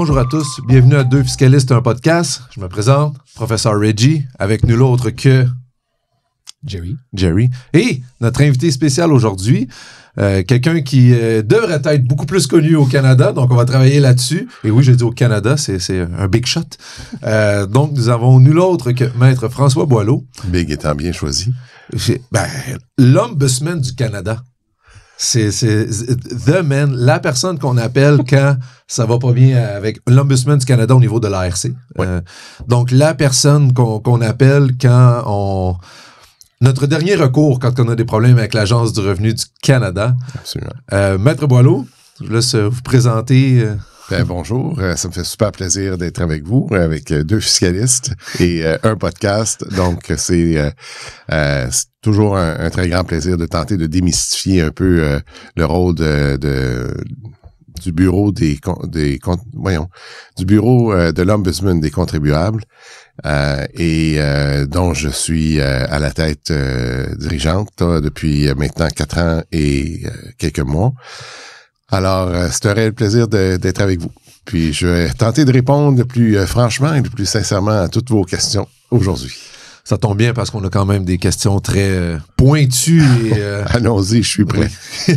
Bonjour à tous, bienvenue à Deux Fiscalistes, un podcast. Je me présente, Professeur Reggie, avec nul autre que Jerry. Et notre invité spécial aujourd'hui, quelqu'un qui devrait être beaucoup plus connu au Canada, donc on va travailler là-dessus. Et oui, j'ai dit au Canada, c'est un big shot. Donc nous avons nul autre que Maître François Boileau. Big étant bien choisi. L'Ombudsman du Canada. C'est the man, la personne qu'on appelle quand ça va pas bien avec l'Ombudsman du Canada au niveau de l'ARC. Oui. Donc, la personne qu'on appelle quand on... Notre dernier recours quand on a des problèmes avec l'Agence du revenu du Canada. Absolument. Maître Boileau, je vous laisse vous présenter... Bonjour, ça me fait super plaisir d'être avec vous, avec deux fiscalistes et un podcast. Donc, c'est toujours un très grand plaisir de tenter de démystifier un peu le rôle du bureau du bureau de l'Ombudsman des contribuables dont je suis à la tête dirigeante depuis maintenant 4 ans et quelques mois. Alors, c'est un réel plaisir d'être avec vous. Puis, je vais tenter de répondre le plus franchement et le plus sincèrement à toutes vos questions aujourd'hui. Ça tombe bien parce qu'on a quand même des questions très pointues. Allons-y, je suis prêt. Oui.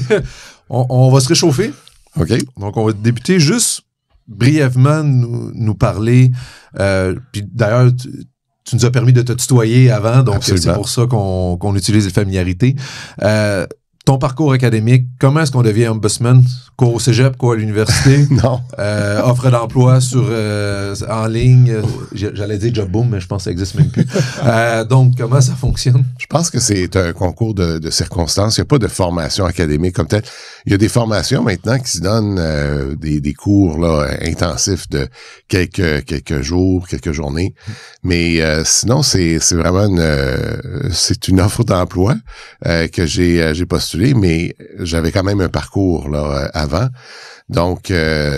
on va se réchauffer. OK. Donc, on va débuter juste brièvement nous parler. Puis d'ailleurs, tu nous as permis de te tutoyer avant, donc Absolument. C'est pour ça qu'on utilise les familiarités. Ton parcours académique, comment est-ce qu'on devient ombudsman? Cours au cégep, cours à l'université? Non. Offre d'emploi en ligne. J'allais dire Job Boom, mais je pense que ça n'existe même plus. Donc, comment ça fonctionne? Je pense que c'est un concours de circonstances. Il n'y a pas de formation académique comme telle. Il y a des formations maintenant qui se donnent des cours là, intensifs de quelques jours, quelques journées. Mais sinon, c'est vraiment une offre d'emploi que j'ai postulé, mais j'avais quand même un parcours là avant. Donc,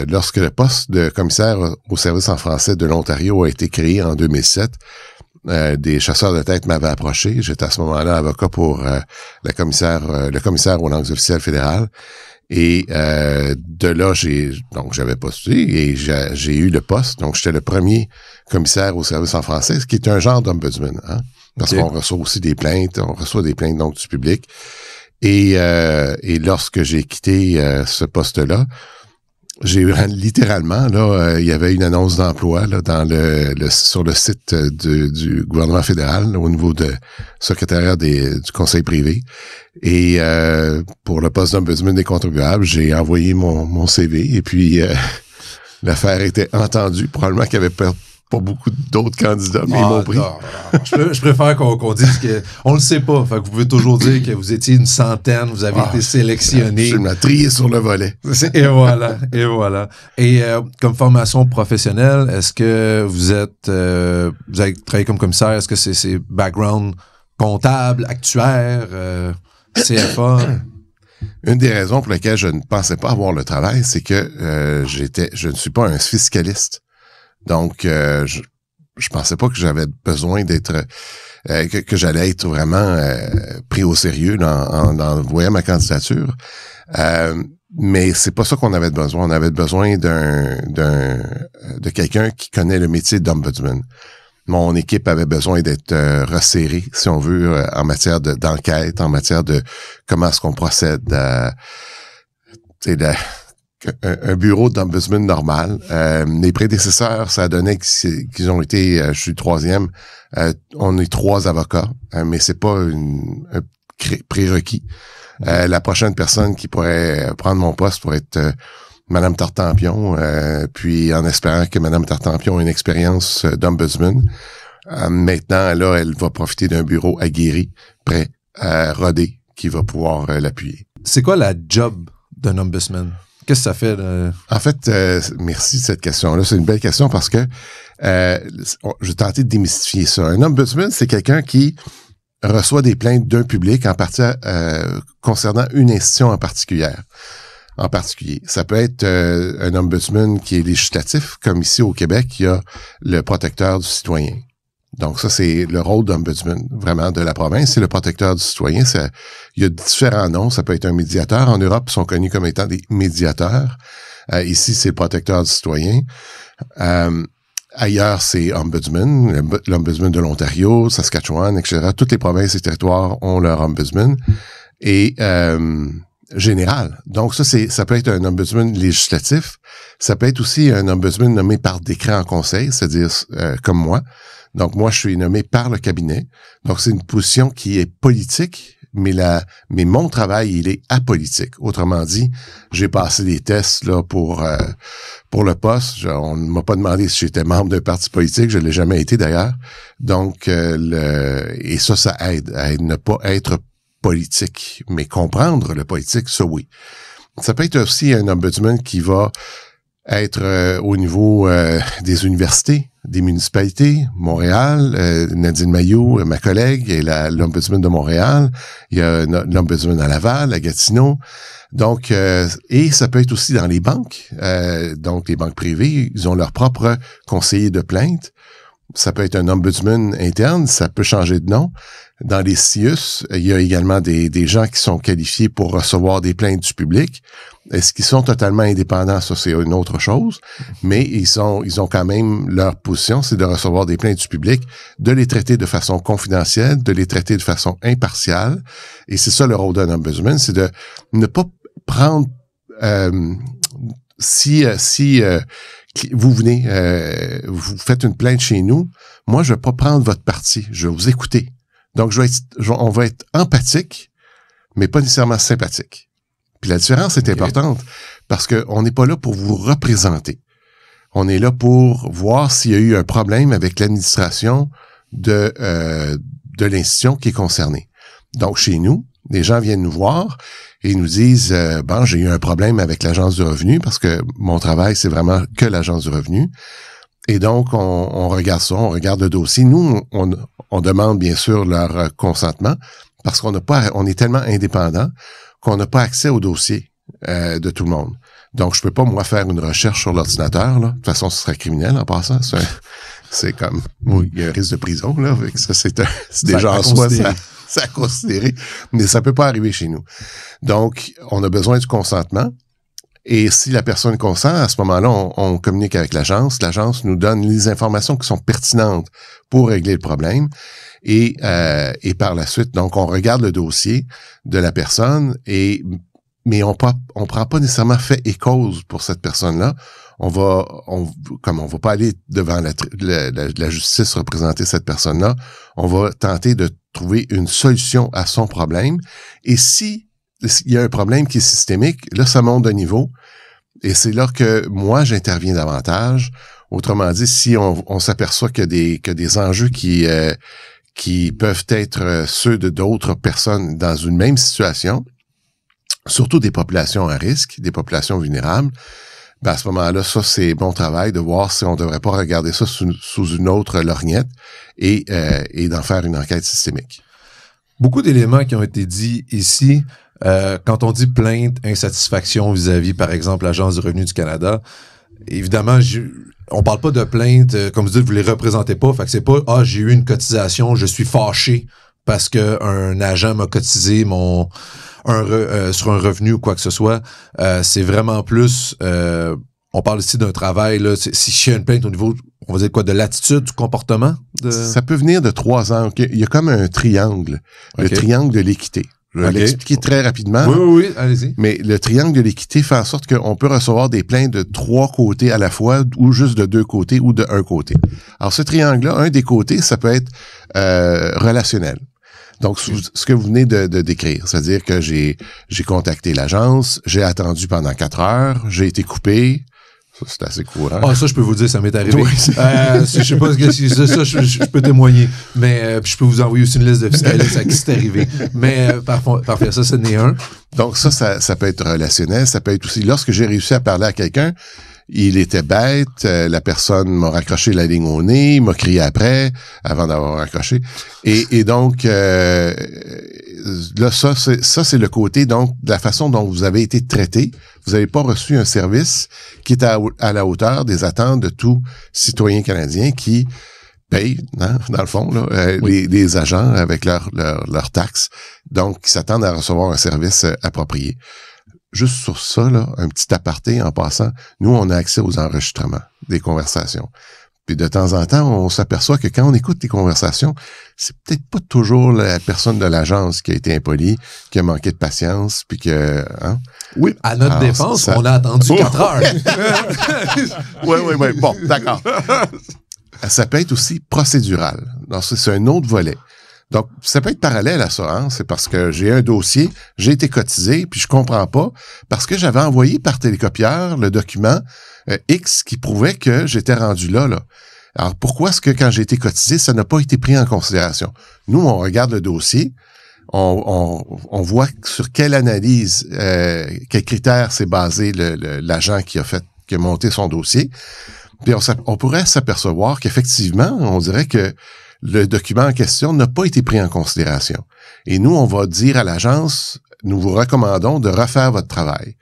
lorsque le poste de commissaire au service en français de l'Ontario a été créé en 2007, des chasseurs de tête m'avaient approché. J'étais à ce moment-là avocat pour le commissaire aux langues officielles fédérales. Et de là, j'avais postulé et j'ai eu le poste. Donc, j'étais le premier commissaire au service en français, ce qui est un genre d'ombudsman, hein? Parce qu'on reçoit aussi des plaintes, donc du public. Et lorsque j'ai quitté ce poste-là, j'ai eu littéralement il y avait une annonce d'emploi là sur le site du gouvernement fédéral là, au niveau de secrétariat du conseil privé. Et pour le poste d'ombudsman des contribuables, j'ai envoyé mon CV et puis l'affaire était entendue. Probablement qu'il y avait pas beaucoup d'autres candidats, mais ils m'ont pris. Non. Je préfère qu'on dise qu'on le sait pas. Fait que vous pouvez toujours dire que vous étiez une centaine, vous avez été sélectionné. Je me trié sur le volet. Et voilà. Et comme formation professionnelle, est-ce que vous avez travaillé comme commissaire? Est-ce que c'est background comptable, actuaire, CFA? Une des raisons pour lesquelles je ne pensais pas avoir le travail, c'est que je ne suis pas un fiscaliste. Donc, je pensais pas que j'avais besoin d'être que j'allais être vraiment pris au sérieux en voyant ma candidature. Mais c'est pas ça qu'on avait besoin. On avait besoin de quelqu'un qui connaît le métier d'ombudsman. Mon équipe avait besoin d'être resserrée, si on veut, en matière d'enquête, en matière de comment est-ce qu'on procède. Un bureau d'ombudsman normal. Les prédécesseurs, ça a donné qu'ils ont été, je suis le 3e, on est 3 avocats, mais c'est pas un prérequis. La prochaine personne qui pourrait prendre mon poste pourrait être Madame Tartampion, puis en espérant que Madame Tartampion ait une expérience d'ombudsman. Maintenant, là, elle va profiter d'un bureau aguerri, prêt, rodé, qui va pouvoir l'appuyer. C'est quoi la job d'un ombudsman? Qu'est-ce que ça fait? En fait, merci de cette question-là. C'est une belle question parce que je vais tenter de démystifier ça. Un ombudsman, c'est quelqu'un qui reçoit des plaintes d'un public en partie concernant une institution en particulier. Ça peut être un ombudsman qui est législatif, comme ici au Québec, il y a le protecteur du citoyen. Donc ça, c'est le rôle d'ombudsman, vraiment, de la province. C'est le protecteur du citoyen. Il y a différents noms. Ça peut être un médiateur. En Europe, ils sont connus comme étant des médiateurs. Ici, c'est le protecteur du citoyen. Ailleurs, c'est Ombudsman, l'Ombudsman de l'Ontario, Saskatchewan, etc. Toutes les provinces et territoires ont leur Ombudsman. Et général. Donc, ça peut être un Ombudsman législatif. Ça peut être aussi un Ombudsman nommé par décret en conseil, c'est-à-dire comme moi. Donc, moi, je suis nommé par le cabinet. Donc, c'est une position qui est politique, mais mon travail, il est apolitique. Autrement dit, j'ai passé des tests là pour le poste. On ne m'a pas demandé si j'étais membre d'un parti politique. Je l'ai jamais été d'ailleurs. Donc, et ça aide à ne pas être politique, mais comprendre le politique, ça oui. Ça peut être aussi un ombudsman qui va être au niveau des universités, des municipalités, Montréal, Nadine Mailloux, ma collègue, est l'ombudsman de Montréal. Il y a l'ombudsman à Laval, à Gatineau. Donc, et ça peut être aussi dans les banques. Donc, les banques privées, ils ont leur propre conseiller de plainte. Ça peut être un ombudsman interne, ça peut changer de nom. Dans les CIUS, il y a également des gens qui sont qualifiés pour recevoir des plaintes du public. Est-ce qu'ils sont totalement indépendants? Ça, c'est une autre chose. Mais ils ont quand même leur position, c'est de recevoir des plaintes du public, de les traiter de façon confidentielle, de les traiter de façon impartiale. Et c'est ça le rôle d'un ombudsman, c'est de ne pas prendre si vous venez, vous faites une plainte chez nous, moi, je vais pas prendre votre parti, je vais vous écouter. Donc, on va être empathique, mais pas nécessairement sympathique. Puis la différence est importante parce que on n'est pas là pour vous représenter. On est là pour voir s'il y a eu un problème avec l'administration de l'institution qui est concernée. Donc, chez nous, les gens viennent nous voir et nous disent bon, j'ai eu un problème avec l'Agence du revenu parce que mon travail, c'est vraiment que l'Agence du revenu. Et donc, on regarde ça, on regarde le dossier. Nous, on demande bien sûr leur consentement parce on est tellement indépendant qu'on n'a pas accès au dossier de tout le monde. Donc, je peux pas, moi, faire une recherche sur l'ordinateur, là. De toute façon, ce serait criminel en passant. C'est comme, oui, il y a un risque de prison, là. Avec ça, c'est déjà en soi, ça à considérer. Mais ça peut pas arriver chez nous. Donc, on a besoin du consentement. Et si la personne consent, à ce moment-là, on communique avec l'agence. L'agence nous donne les informations qui sont pertinentes pour régler le problème. Et par la suite, donc, on regarde le dossier de la personne mais on prend pas nécessairement fait et cause pour cette personne-là. On va pas aller devant la justice représenter cette personne-là. On va tenter de trouver une solution à son problème. Et si il y a un problème qui est systémique, là, ça monte de niveau. Et c'est là que moi, j'interviens davantage. Autrement dit, si on s'aperçoit qu'il y a des enjeux qui peuvent être ceux de d'autres personnes dans une même situation, surtout des populations à risque, des populations vulnérables, ben à ce moment-là, ça, c'est mon travail de voir si on devrait pas regarder ça sous une autre lorgnette et d'en faire une enquête systémique. Beaucoup d'éléments qui ont été dits ici. Quand on dit plainte, insatisfaction vis-à-vis, par exemple, l'Agence du revenu du Canada, évidemment, on parle pas de plainte, comme vous dites, vous les représentez pas, fait que c'est pas, j'ai eu une cotisation, je suis fâché parce que un agent m'a cotisé sur un revenu ou quoi que ce soit. C'est vraiment plus, on parle ici d'un travail, là, si je fais une plainte au niveau, on va dire quoi, de l'attitude, du comportement? Ça peut venir de 3 ans. Il y a comme un triangle, le triangle de l'équité. Je vais l'expliquer très rapidement. Oui, allez-y. Mais le triangle de l'équité fait en sorte qu'on peut recevoir des plaintes de 3 côtés à la fois, ou juste de 2 côtés, ou de 1 côté. Alors, ce triangle-là, un des côtés, ça peut être relationnel. Donc, ce que vous venez de décrire, c'est-à-dire que j'ai contacté l'agence, j'ai attendu pendant 4 heures, j'ai été coupé. Ça, c'est assez courant. Ça, je peux vous dire, ça m'est arrivé. Oui. Je sais pas si ça, je peux témoigner. Mais je peux vous envoyer aussi une liste de fiscalistes à qui c'est arrivé. Mais parfait, ça, n'est un. Donc, ça peut être relationnel. Ça peut être aussi, lorsque j'ai réussi à parler à quelqu'un, il était bête, la personne m'a raccroché la ligne au nez, il m'a crié après, avant d'avoir raccroché. Et donc, là, ça, c'est le côté, donc, de la façon dont vous avez été traité. Vous n'avez pas reçu un service qui est à la hauteur des attentes de tout citoyen canadien qui paye, hein, dans le fond, là, les agents avec leurs taxes, donc qui s'attendent à recevoir un service approprié. juste sur ça, là, un petit aparté en passant, nous, on a accès aux enregistrements des conversations. Puis de temps en temps, on s'aperçoit que quand on écoute les conversations, c'est peut-être pas toujours la personne de l'agence qui a été impolie, qui a manqué de patience, puis que... Hein? Oui, à notre défense, on a attendu 4 heures. Oui. Bon, d'accord. Ça peut être aussi procédural. Donc, c'est un autre volet. Donc, ça peut être parallèle à ça. Hein? C'est parce que j'ai un dossier, j'ai été cotisé, puis je comprends pas, parce que j'avais envoyé par télécopieur le document X qui prouvait que j'étais rendu là. Alors, pourquoi est-ce que quand j'ai été cotisé, ça n'a pas été pris en considération? Nous, on regarde le dossier, on voit sur quelle analyse, quels critères s'est basé l'agent qui a monté son dossier. Puis on pourrait s'apercevoir qu'effectivement, on dirait que le document en question n'a pas été pris en considération. Et nous, on va dire à l'agence, nous vous recommandons de refaire votre travail.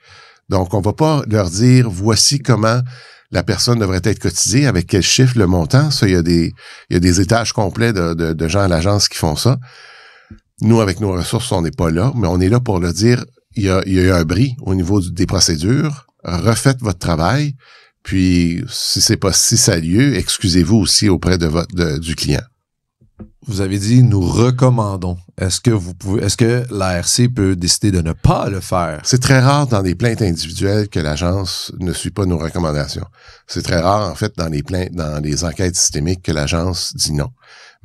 Donc, on va pas leur dire, voici comment la personne devrait être cotisée, avec quel chiffre, le montant. Ça, il y a des étages complets de gens à l'agence qui font ça. Nous, avec nos ressources, on n'est pas là, mais on est là pour leur dire, il y a eu un bris au niveau des procédures, refaites votre travail, puis si ça a lieu, excusez-vous aussi auprès du client. Vous avez dit, nous recommandons. Est-ce que l'ARC peut décider de ne pas le faire? C'est très rare dans des plaintes individuelles que l'agence ne suit pas nos recommandations. C'est très rare, en fait, dans les enquêtes systémiques que l'agence dit non.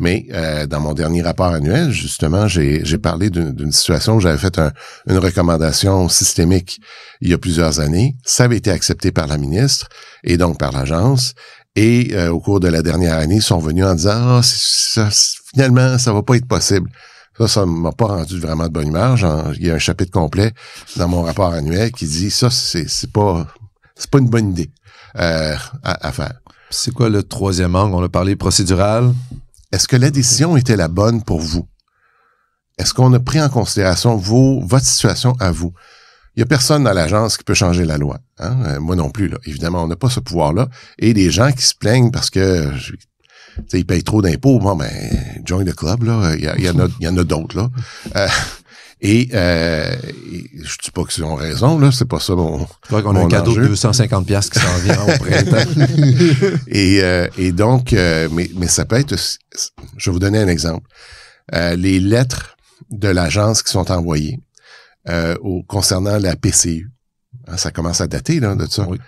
Mais dans mon dernier rapport annuel, justement, j'ai parlé d'une situation où j'avais fait une recommandation systémique il y a plusieurs années. Ça avait été accepté par la ministre et donc par l'agence. Et au cours de la dernière année, ils sont venus en disant finalement, ça va pas être possible. Ça m'a pas rendu vraiment de bonne humeur. Il y a un chapitre complet dans mon rapport annuel qui dit ça, c'est pas une bonne idée à faire. C'est quoi le troisième angle? On a parlé procédural. Est-ce que la décision était la bonne pour vous? Est-ce qu'on a pris en considération votre situation à vous? Il y a personne dans l'agence qui peut changer la loi. Hein? Moi non plus, là. Évidemment, on n'a pas ce pouvoir-là. Et des gens qui se plaignent parce que ils payent trop d'impôts, bon, ben, join the club, là. Il y en a d'autres, là. Je dis pas qu'ils ont raison, là. C'est pas ça mon. C'est vrai qu'on a un cadeau de 250$ qui s'en vient au printemps. et donc, mais ça peut être. Je vais vous donner un exemple. Les lettres de l'agence qui sont envoyées. Concernant la PCU. Ça commence à dater là, de ça. Oui.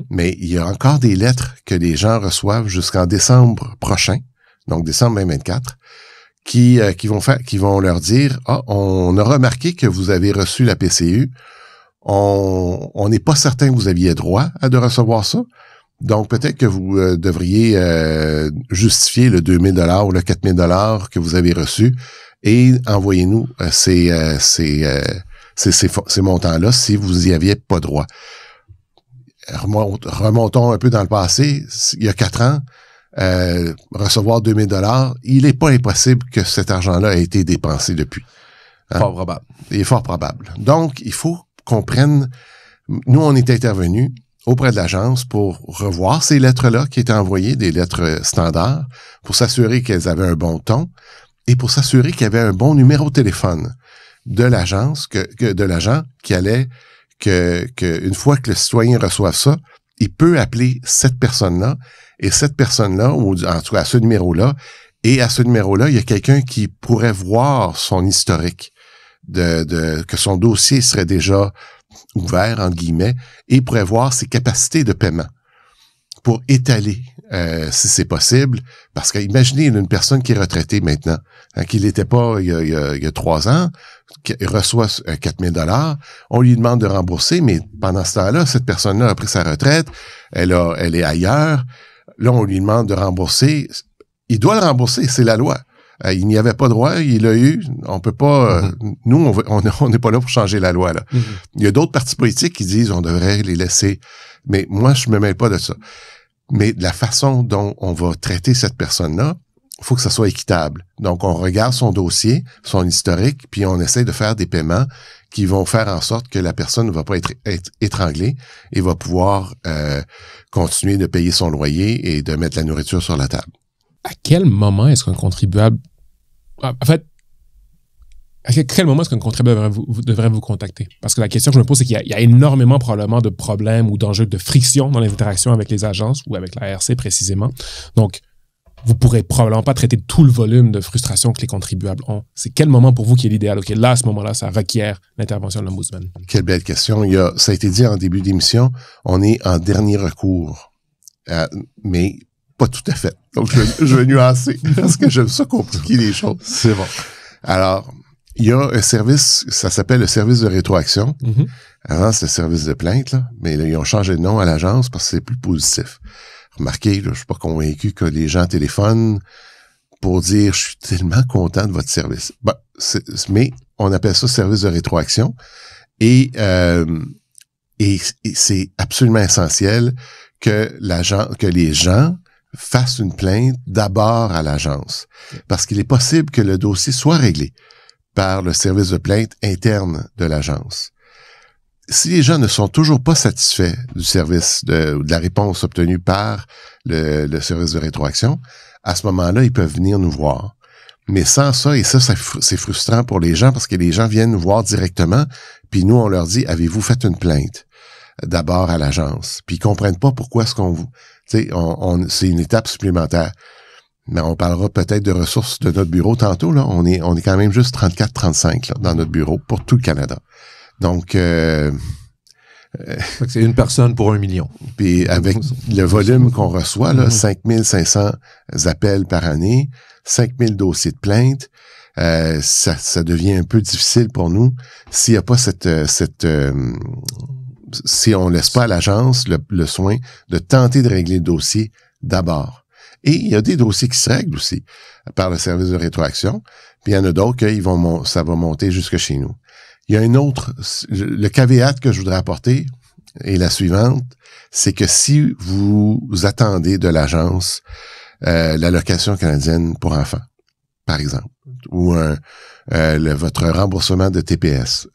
Mais il y a encore des lettres que les gens reçoivent jusqu'en décembre prochain, donc décembre 2024, qui vont leur dire on a remarqué que vous avez reçu la PCU. On n'est pas certain que vous aviez droit de recevoir ça. Donc, peut-être que vous devriez justifier le 2 000 ou le 4 000 que vous avez reçu et envoyez-nous ces montants-là si vous y aviez pas droit. Remontons un peu dans le passé. Il y a 4 ans, recevoir 2 000 $, il n'est pas impossible que cet argent-là ait été dépensé depuis. Hein? Fort probable. Il est fort probable. Donc, il faut qu'on prenne... Nous, on est intervenus auprès de l'agence pour revoir ces lettres-là qui étaient envoyées, des lettres standards, pour s'assurer qu'elles avaient un bon ton et pour s'assurer qu'il y avait un bon numéro de téléphone de l'agence, de l'agent qui allait, une fois que le citoyen reçoive ça, il peut appeler cette personne-là, et cette personne-là, ou en tout cas à ce numéro-là, et à ce numéro-là, il y a quelqu'un qui pourrait voir son historique, que son dossier serait déjà ouvert, entre guillemets, et pourrait voir ses capacités de paiement pour étaler, si c'est possible, parce qu'imaginez une personne qui est retraitée maintenant, hein, qui l'était pas il y a 3 ans, qui reçoit 4 000 $, on lui demande de rembourser, mais pendant ce temps-là, cette personne-là a pris sa retraite, elle est ailleurs, là, on lui demande de rembourser, il doit le rembourser, c'est la loi. Il n'y avait pas droit, il l'a eu, on peut pas, nous, on n'est pas là pour changer la loi, là. Il y a d'autres partis politiques qui disent on devrait les laisser, mais moi, je me mêle pas de ça. Mais la façon dont on va traiter cette personne-là, il faut que ça soit équitable. Donc, on regarde son dossier, son historique, puis on essaie de faire des paiements qui vont faire en sorte que la personne ne va pas être étranglée et va pouvoir continuer de payer son loyer et de mettre la nourriture sur la table. À quel moment est-ce qu'un contribuable... En fait, à quel moment est-ce qu'un contribuable devrait vous contacter? Parce que la question que je me pose, c'est qu'il y a énormément probablement de problèmes ou d'enjeux de friction dans les interactions avec les agences ou avec la ARC précisément. Donc, vous pourrez probablement pas traiter tout le volume de frustration que les contribuables ont. C'est quel moment pour vous qui est l'idéal? OK, là, à ce moment-là, ça requiert l'intervention de l'Ombudsman. Quelle belle question. Ça a été dit en début d'émission, on est en dernier recours. Mais pas tout à fait. Donc, je vais nuancer parce que j'aime ça compliquer les choses. C'est bon. Alors, il y a un service, ça s'appelle le service de rétroaction. Mm-hmm. Avant, c'était le service de plainte, là, mais là, ils ont changé de nom à l'agence parce que c'est plus positif. Remarquez, là, je suis pas convaincu que les gens téléphonent pour dire « Je suis tellement content de votre service ». Bon, mais on appelle ça service de rétroaction et c'est absolument essentiel que les gens fassent une plainte d'abord à l'agence. Parce qu'il est possible que le dossier soit réglé par le service de plainte interne de l'agence. Si les gens ne sont toujours pas satisfaits du service, de la réponse obtenue par le service de rétroaction, à ce moment-là, ils peuvent venir nous voir. Mais sans ça, et ça, c'est frustrant pour les gens parce que les gens viennent nous voir directement, puis nous, on leur dit, avez-vous fait une plainte? D'abord à l'agence. Puis ils comprennent pas pourquoi est-ce qu'on vous... Tu sais, c'est une étape supplémentaire. Mais on parlera peut-être de ressources de notre bureau tantôt, là. On est quand même juste 34-35 là, dans notre bureau pour tout le Canada. Donc... c'est une personne pour 1 million. Puis avec le volume qu'on reçoit, là, 5500 appels par année, 5000 dossiers de plainte, ça devient un peu difficile pour nous s'il n'y a pas si on laisse pas à l'agence le soin de tenter de régler le dossier d'abord. Et il y a des dossiers qui se règlent aussi par le service de rétroaction, puis il y en a d'autres que ça va monter jusque chez nous. Il y a le caveat que je voudrais apporter est la suivante, c'est que si vous attendez de l'agence l'allocation canadienne pour enfants, par exemple, ou votre remboursement de TPS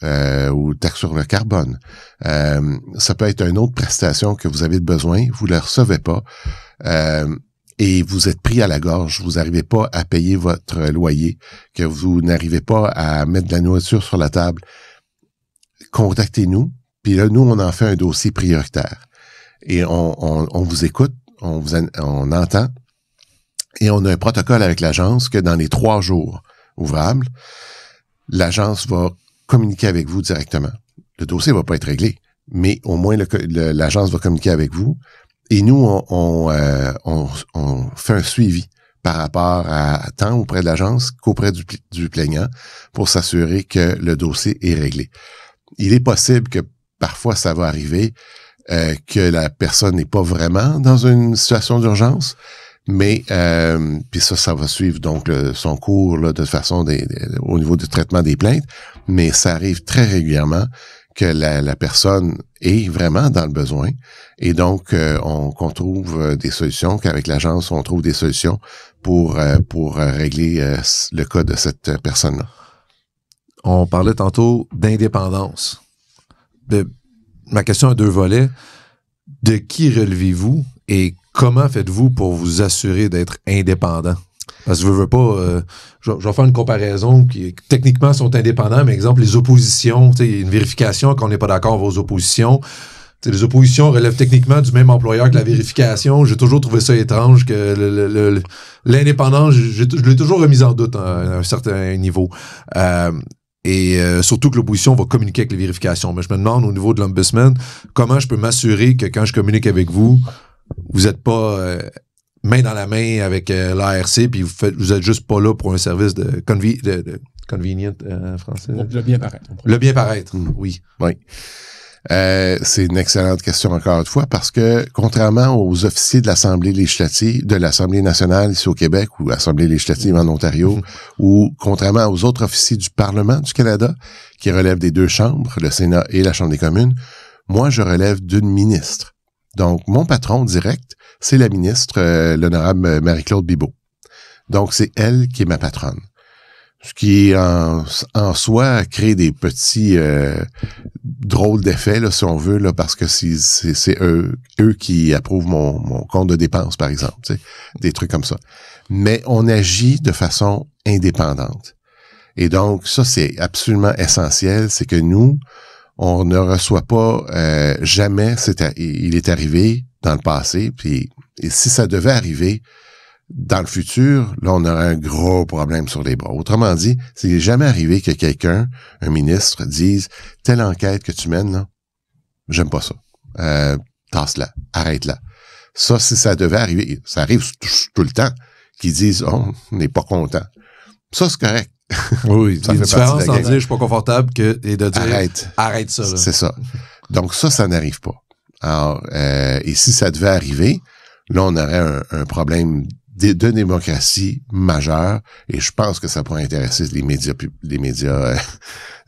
ou taxe sur le carbone, ça peut être une autre prestation que vous avez besoin, vous ne la recevez pas, et vous êtes pris à la gorge, vous n'arrivez pas à payer votre loyer, que vous n'arrivez pas à mettre de la nourriture sur la table, contactez-nous, puis là, nous, on en fait un dossier prioritaire. Et on vous écoute, on entend, et on a un protocole avec l'agence que dans les 3 jours ouvrables, l'agence va communiquer avec vous directement. Le dossier va pas être réglé, mais au moins l'agence va communiquer avec vous. Et nous, on fait un suivi par rapport à tant auprès de l'agence qu'auprès du plaignant pour s'assurer que le dossier est réglé. Il est possible que parfois ça va arriver que la personne n'est pas vraiment dans une situation d'urgence, mais puis ça va suivre donc son cours là, de façon au niveau du traitement des plaintes, mais ça arrive très régulièrement que la personne est vraiment dans le besoin et donc qu'on trouve des solutions, qu'avec l'agence on trouve des solutions pour régler le cas de cette personne-là. On parlait tantôt d'indépendance. Ma question a 2 volets. De qui relevez-vous et comment faites-vous pour vous assurer d'être indépendant? Parce que je veux pas... je vais faire une comparaison qui, techniquement, sont indépendants, mais exemple, les oppositions, une vérification, quand on n'est pas d'accord avec vos oppositions. Les oppositions relèvent techniquement du même employeur que la vérification. J'ai toujours trouvé ça étrange que l'indépendance, je l'ai toujours remise en doute à un certain niveau. Et surtout que l'opposition va communiquer avec les vérifications. Mais je me demande au niveau de l'Ombudsman, comment je peux m'assurer que quand je communique avec vous, vous n'êtes pas main dans la main avec l'ARC, puis vous êtes juste pas là pour un service de convenient en français. Le bien paraître. Le bien paraître, oui. Oui. C'est une excellente question encore une fois parce que contrairement aux officiers de l'Assemblée législative, de l'Assemblée nationale ici au Québec ou l'Assemblée législative en Ontario, ou contrairement aux autres officiers du Parlement du Canada qui relèvent des 2 chambres, le Sénat et la Chambre des communes, moi je relève d'une ministre. Donc mon patron direct, c'est la ministre, l'honorable Marie-Claude Bibeau. Donc c'est elle qui est ma patronne. Ce qui, en soi, crée des petits drôles d'effets, là, si on veut, là, parce que c'est eux qui approuvent mon compte de dépenses, par exemple, des trucs comme ça. Mais on agit de façon indépendante. Et donc, ça, c'est absolument essentiel, c'est que nous, on ne reçoit pas jamais, il est arrivé dans le passé, puis et si ça devait arriver dans le futur, là, on aurait un gros problème sur les bras. Autrement dit, s'il n'est jamais arrivé que quelqu'un, un ministre, dise « Telle enquête que tu mènes, là, j'aime pas ça. Tasse-la, arrête-la. » Ça, si ça devait arriver, ça arrive tout le temps, qu'ils disent « Oh, on n'est pas content. » Ça, c'est correct. Oui, il y a une différence entre dire « Je suis pas confortable » et de dire « Arrête ça. » C'est ça. Donc ça n'arrive pas. Alors, et si ça devait arriver, là, on aurait un problème de démocratie majeur, et je pense que ça pourrait intéresser les médias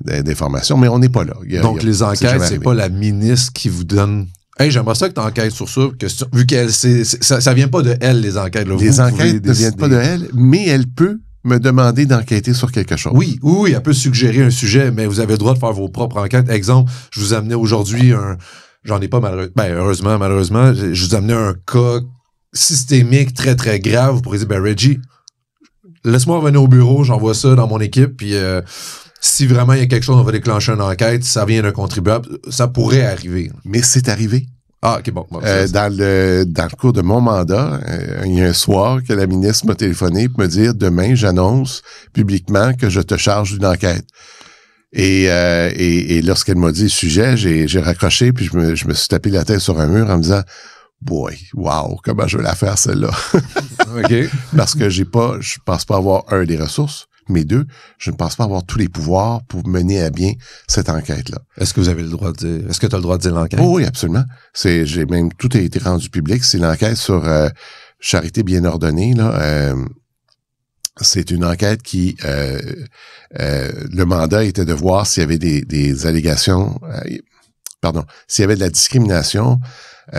d'information, mais on n'est pas là. Donc, les enquêtes, c'est pas la ministre qui vous donne... Hey, j'aimerais ça que tu enquêtes sur ça, vu qu'elle, ça vient pas de elle, les enquêtes. Là. Les enquêtes ne viennent pas de elle, mais elle peut me demander d'enquêter sur quelque chose. Oui, elle peut suggérer un sujet, mais vous avez le droit de faire vos propres enquêtes. Exemple, je vous amenais aujourd'hui j'en ai pas malheureusement, je vous amenais un cas systémique très, très grave. Vous pourrez dire, Reggie, laisse-moi revenir au bureau, j'envoie ça dans mon équipe, puis si vraiment il y a quelque chose, on va déclencher une enquête, ça vient d'un contribuable, ça pourrait arriver. Mais c'est arrivé. Ah, OK, bon. Dans le cours de mon mandat, il y a un soir que la ministre m'a téléphoné pour me dire, demain, j'annonce publiquement que je te charge d'une enquête. Et lorsqu'elle m'a dit le sujet, j'ai raccroché, puis je me suis tapé la tête sur un mur en me disant, boy, wow, comment je vais la faire, celle-là. OK. Parce que je pense pas avoir des ressources, mais deux, je ne pense pas avoir tous les pouvoirs pour mener à bien cette enquête-là. Est-ce que vous avez le droit de dire, est-ce que tu as le droit de dire l'enquête? Oh, oui, absolument. Tout a été rendu public. C'est l'enquête sur Charité bien ordonnée, là. C'est une enquête qui, le mandat était de voir s'il y avait des allégations, s'il y avait de la discrimination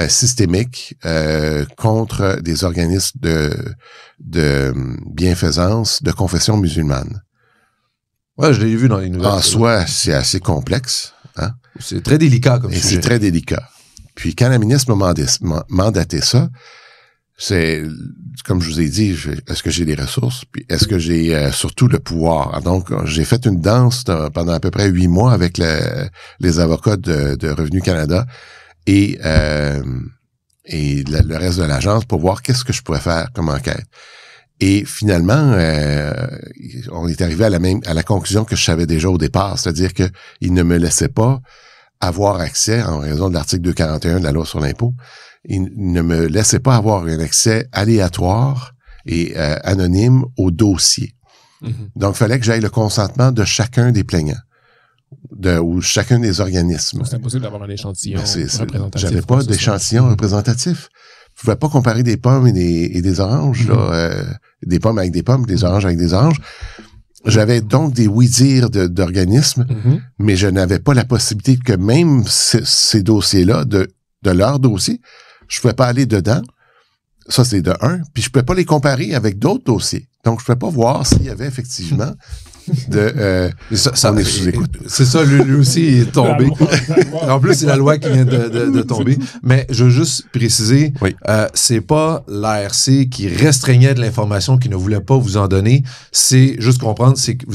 systémique contre des organismes de bienfaisance de confession musulmane. Ouais, je l'ai vu dans les nouvelles. En soi, c'est assez complexe. Hein? C'est très délicat comme sujet. C'est très délicat. Puis quand la ministre m'a mandaté ça, c'est, comme je vous ai dit, est-ce que j'ai les ressources? Puis est-ce que j'ai surtout le pouvoir? Donc, j'ai fait une danse pendant à peu près 8 mois avec les avocats de Revenu Canada et le reste de l'agence pour voir qu'est-ce que je pourrais faire comme enquête. Et finalement, on est arrivé à la conclusion que je savais déjà au départ, c'est-à-dire que il ne me laissait pas avoir accès, en raison de l'article 241 de la loi sur l'impôt, il ne me laissait pas avoir un accès aléatoire et anonyme au dossier. Mm-hmm. Donc, il fallait que j'aille le consentement de chacun des plaignants. Ou chacun des organismes. C'est impossible d'avoir un échantillon représentatif. J'avais pas d'échantillon représentatif. Je pouvais pas comparer des pommes et des oranges, là, des pommes avec des pommes, des oranges avec des oranges. J'avais donc des oui-dire d'organismes, mais je n'avais pas la possibilité que même ces dossiers-là, de leur dossier, je pouvais pas aller dedans. Ça, c'est de un. Puis je pouvais pas les comparer avec d'autres dossiers. Donc, je pouvais pas voir s'il y avait effectivement on est sous écoute. C'est ça, lui aussi est tombé. En plus, c'est la loi qui vient de tomber. Mais je veux juste préciser, c'est pas l'ARC qui restreignait de l'information, qui ne voulait pas vous en donner. C'est juste comprendre, c'est que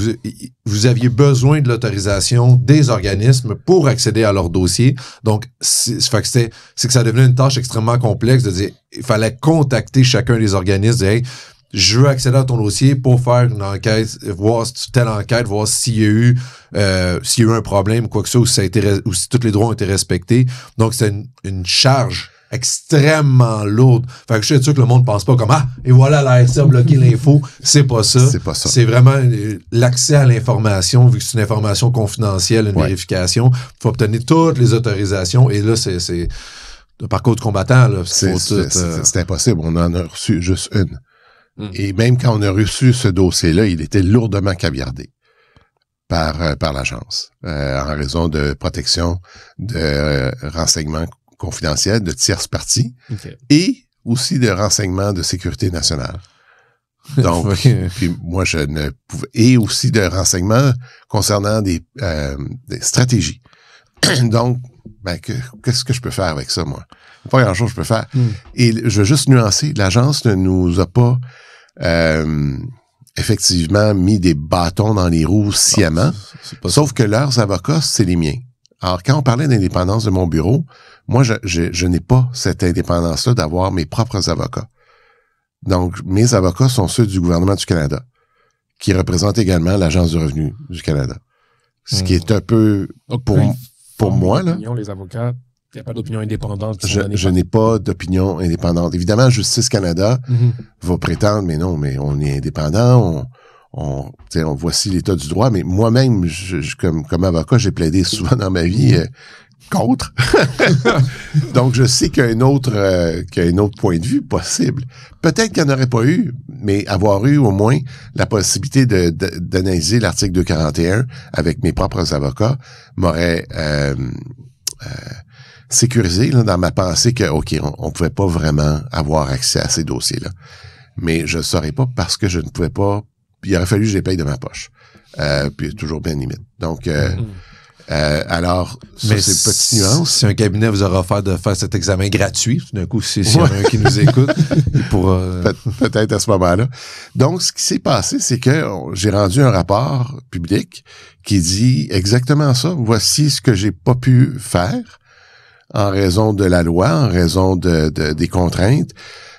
vous aviez besoin de l'autorisation des organismes pour accéder à leur dossier. Donc, c'est que ça devenait une tâche extrêmement complexe de dire, il fallait contacter chacun des organismes, dire, hey, je veux accéder à ton dossier pour faire une enquête, voir telle enquête, voir s'il y a eu un problème ou quoi que ce soit, ou si tous les droits ont été respectés. Donc, c'est une charge extrêmement lourde. Fait que je suis sûr que le monde pense pas comme, et voilà, l'ARC a bloqué l'info. C'est pas ça. C'est pas ça. C'est vraiment l'accès à l'information, vu que c'est une information confidentielle, une vérification. Il faut obtenir toutes les autorisations. Et là, c'est de parcours de combattant, là. C'est impossible. On en a reçu juste une. Et même quand on a reçu ce dossier-là, il était lourdement caviardé par l'agence, en raison de protection de renseignements confidentiels de tierces parties et aussi de renseignements de sécurité nationale. Donc, puis moi, je ne pouvais... Et aussi de renseignements concernant des stratégies. Donc, qu'est-ce que je peux faire avec ça, moi? Pas grand-chose que je peux faire. Et je veux juste nuancer, l'agence ne nous a pas effectivement mis des bâtons dans les roues sciemment, sauf que leurs avocats, c'est les miens. Alors, quand on parlait d'indépendance de mon bureau, moi, je n'ai pas cette indépendance-là d'avoir mes propres avocats. Donc, mes avocats sont ceux du gouvernement du Canada, qui représentent également l'Agence du revenu du Canada. Ce qui est un peu, Donc, pour moi, là. Les avocats, il n'y a pas d'opinion indépendante. Je n'ai pas d'opinion indépendante. Évidemment, Justice Canada va prétendre, mais non, mais on est indépendant, on voici l'état du droit, mais moi-même, comme avocat, j'ai plaidé souvent dans ma vie contre. Donc, je sais qu'il y a un autre point de vue possible. Peut-être qu'il n'y en aurait pas eu, mais avoir eu au moins la possibilité d'analyser l'article 241 avec mes propres avocats m'aurait sécurisé là, dans ma pensée que, OK, on pouvait pas vraiment avoir accès à ces dossiers-là. Mais je ne saurais pas parce que je ne pouvais pas. Il aurait fallu que je les paye de ma poche. Puis toujours bien limite. Donc, alors, ça, c'est une petite nuance. Si un cabinet vous aura offert de faire cet examen gratuit, tout d'un coup, s'il y en a un qui nous écoute, il pourra... Peut-être à ce moment-là. Donc, ce qui s'est passé, c'est que j'ai rendu un rapport public qui dit exactement ça. Voici ce que j'ai pas pu faire en raison de la loi, en raison des contraintes,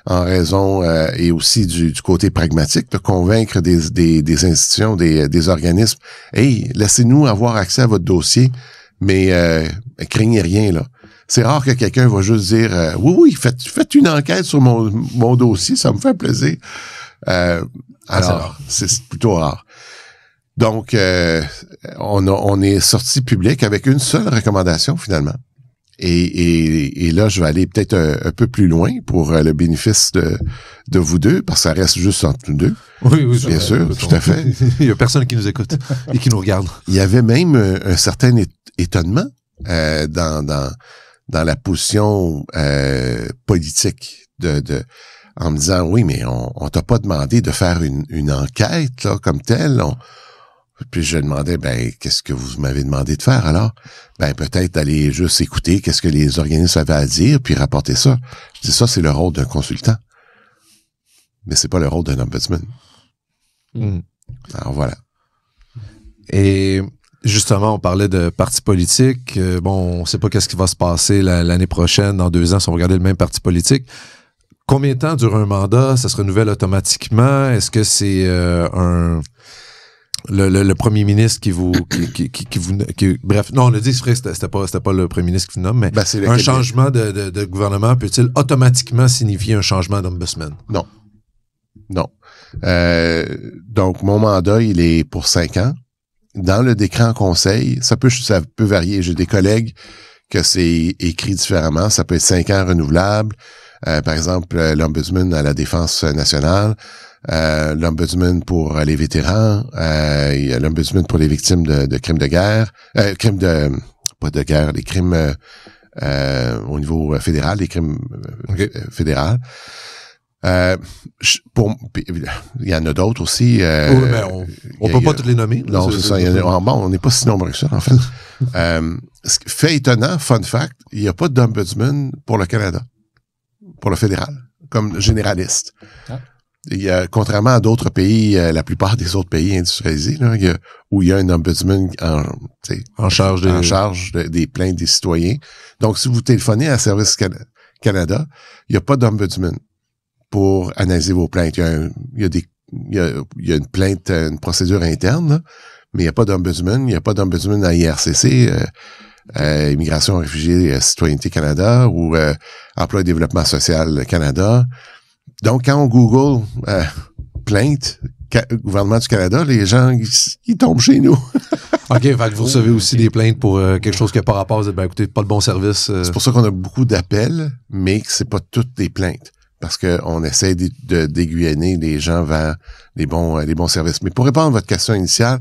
en raison et aussi du côté pragmatique, de convaincre des institutions, des organismes. Hey, laissez-nous avoir accès à votre dossier, mais craignez rien là. C'est rare que quelqu'un va juste dire oui, faites une enquête sur mon dossier, ça me fait plaisir. Alors, c'est plutôt rare. Donc, on est sorti public avec une seule recommandation finalement. Et là, je vais aller peut-être un peu plus loin pour le bénéfice de vous deux, parce que ça reste juste entre nous deux. Oui, bien sûr, tout à fait. Il y a personne qui nous écoute et qui nous regarde. Il y avait même un certain étonnement dans la position politique en me disant oui, mais on t'a pas demandé de faire une enquête là comme telle. Puis je demandais, qu'est-ce que vous m'avez demandé de faire alors? Peut-être d'aller juste écouter qu'est-ce que les organismes avaient à dire, puis rapporter ça. Je dis ça, c'est le rôle d'un consultant. Mais c'est pas le rôle d'un ombudsman. Alors voilà. Et justement, on parlait de partis politiques. On sait pas qu'est-ce qui va se passer l'année prochaine, dans 2 ans, si on regardait le même parti politique. Combien de temps dure un mandat? Ça se renouvelle automatiquement? Est-ce que c'est le premier ministre qui vous bref, non, on a dit que c'était pas le premier ministre qui vous nomme, mais un changement de gouvernement peut-il automatiquement signifier un changement d'ombudsman? Non. Donc, mon mandat, il est pour 5 ans. Dans le décret en conseil, ça peut varier. J'ai des collègues que c'est écrit différemment. Ça peut être 5 ans renouvelables. Par exemple, l'ombudsman à la Défense nationale, l'ombudsman pour les vétérans, il y a l'ombudsman pour les victimes de crimes de guerre, les crimes au niveau fédéral, les crimes fédéraux. Il y en a d'autres aussi. On peut pas toutes les nommer. Non, c'est ça. On n'est pas si nombreux que ça, en fait. Fait étonnant, fun fact, il n'y a pas d'ombudsman pour le Canada, pour le fédéral, comme généraliste. Contrairement à d'autres pays, la plupart des autres pays industrialisés, là, où il y a un ombudsman en charge des plaintes des citoyens. Donc, si vous téléphonez à Service Canada, il n'y a pas d'ombudsman pour analyser vos plaintes. Il y a une plainte, une procédure interne, là, mais il n'y a pas d'ombudsman. Il n'y a pas d'ombudsman à IRCC, Immigration, Réfugiés, Citoyenneté Canada ou Emploi et Développement social Canada. Donc, quand on Google plainte gouvernement du Canada, les gens, ils tombent chez nous. OK, fait que vous recevez aussi des plaintes pour quelque chose qui n'a pas rapport. Vous dites, écoutez, pas de bon service. C'est pour ça qu'on a beaucoup d'appels, mais que c'est pas toutes des plaintes. Parce qu'on essaie d'aiguillonner les gens vers les bons services. Mais pour répondre à votre question initiale,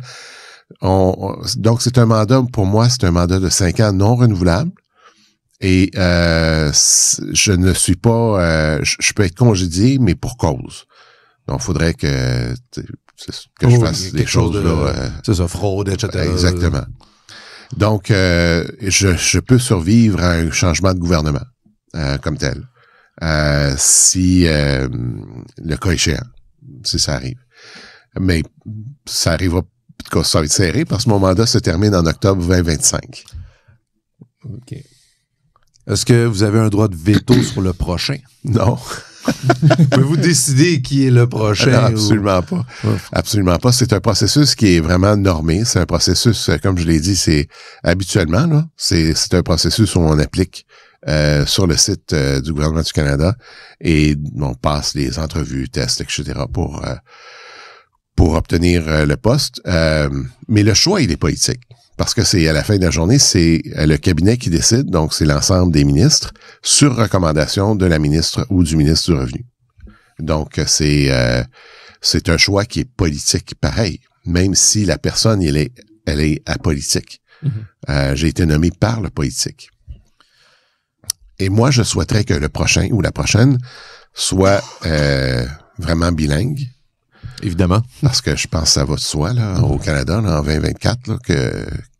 donc c'est un mandat, pour moi, c'est un mandat de 5 ans non renouvelable. Et je ne suis pas... je peux être congédié, mais pour cause. Donc, il faudrait que je fasse des choses là. C'est ça, fraude, etc. Exactement. Donc, je peux survivre à un changement de gouvernement comme tel. Si le cas échéant, si ça arrive. Mais ça arrivera, ça va être serré parce que mon mandat se termine en octobre 2025. OK. Est-ce que vous avez un droit de veto sur le prochain? Non. Pouvez-vous décider qui est le prochain? Non, absolument pas. Ouais. Absolument pas. C'est un processus qui est vraiment normé. C'est un processus, comme je l'ai dit, c'est habituellement, là, c'est un processus où on applique sur le site du gouvernement du Canada et on passe les entrevues, tests, etc. pour obtenir le poste. Mais le choix, il est politique. Parce que c'est à la fin de la journée, c'est le cabinet qui décide, donc c'est l'ensemble des ministres, sur recommandation de la ministre ou du ministre du Revenu. Donc, c'est un choix qui est politique pareil, même si la personne, elle est apolitique. Mm-hmm. J'ai été nommé par le politique. Et moi, je souhaiterais que le prochain ou la prochaine soit vraiment bilingue. Évidemment. Parce que je pense que ça va de soi, là, au Canada, là, en 2024, là,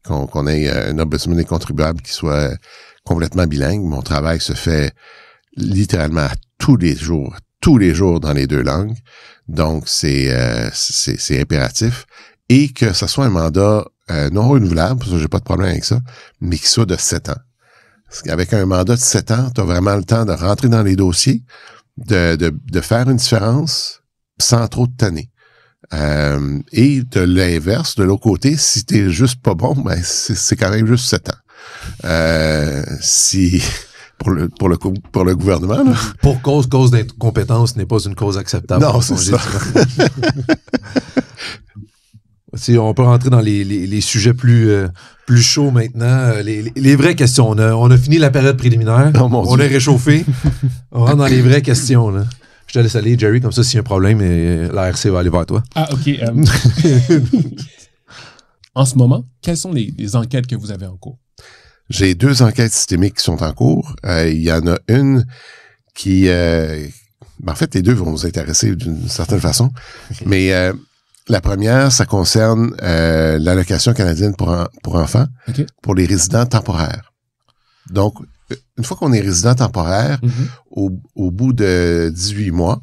qu'on ait un ombudsman des contribuables qui soit complètement bilingue. Mon travail se fait littéralement tous les jours dans les deux langues. Donc, c'est impératif. Et que ce soit un mandat non renouvelable, parce que j'ai pas de problème avec ça, mais qui soit de 7 ans. Parce qu'avec un mandat de 7 ans, tu as vraiment le temps de rentrer dans les dossiers, de faire une différence sans trop te tanner. Et de l'inverse, de l'autre côté, si t'es juste pas bon, ben c'est quand même juste 7 ans. Si pour le gouvernement, là. Pour cause d'incompétence n'est pas une cause acceptable. Non, c'est ça. Si on peut rentrer dans les sujets plus chauds maintenant, les vraies questions. On a fini la période préliminaire. Oh, on est réchauffé. On rentre dans les vraies questions, là. Je te laisse aller, Jerry, comme ça, s'il y a un problème, l'ARC va aller vers toi. Ah, OK. En ce moment, quelles sont les enquêtes que vous avez en cours? J'ai 2 enquêtes systémiques qui sont en cours. Il y en a une qui... en fait, les deux vont vous intéresser d'une certaine façon. Okay. Mais la première, ça concerne l'allocation canadienne pour enfants, okay, pour les résidents temporaires. Donc, une fois qu'on est résident temporaire, mm-hmm, au bout de 18 mois,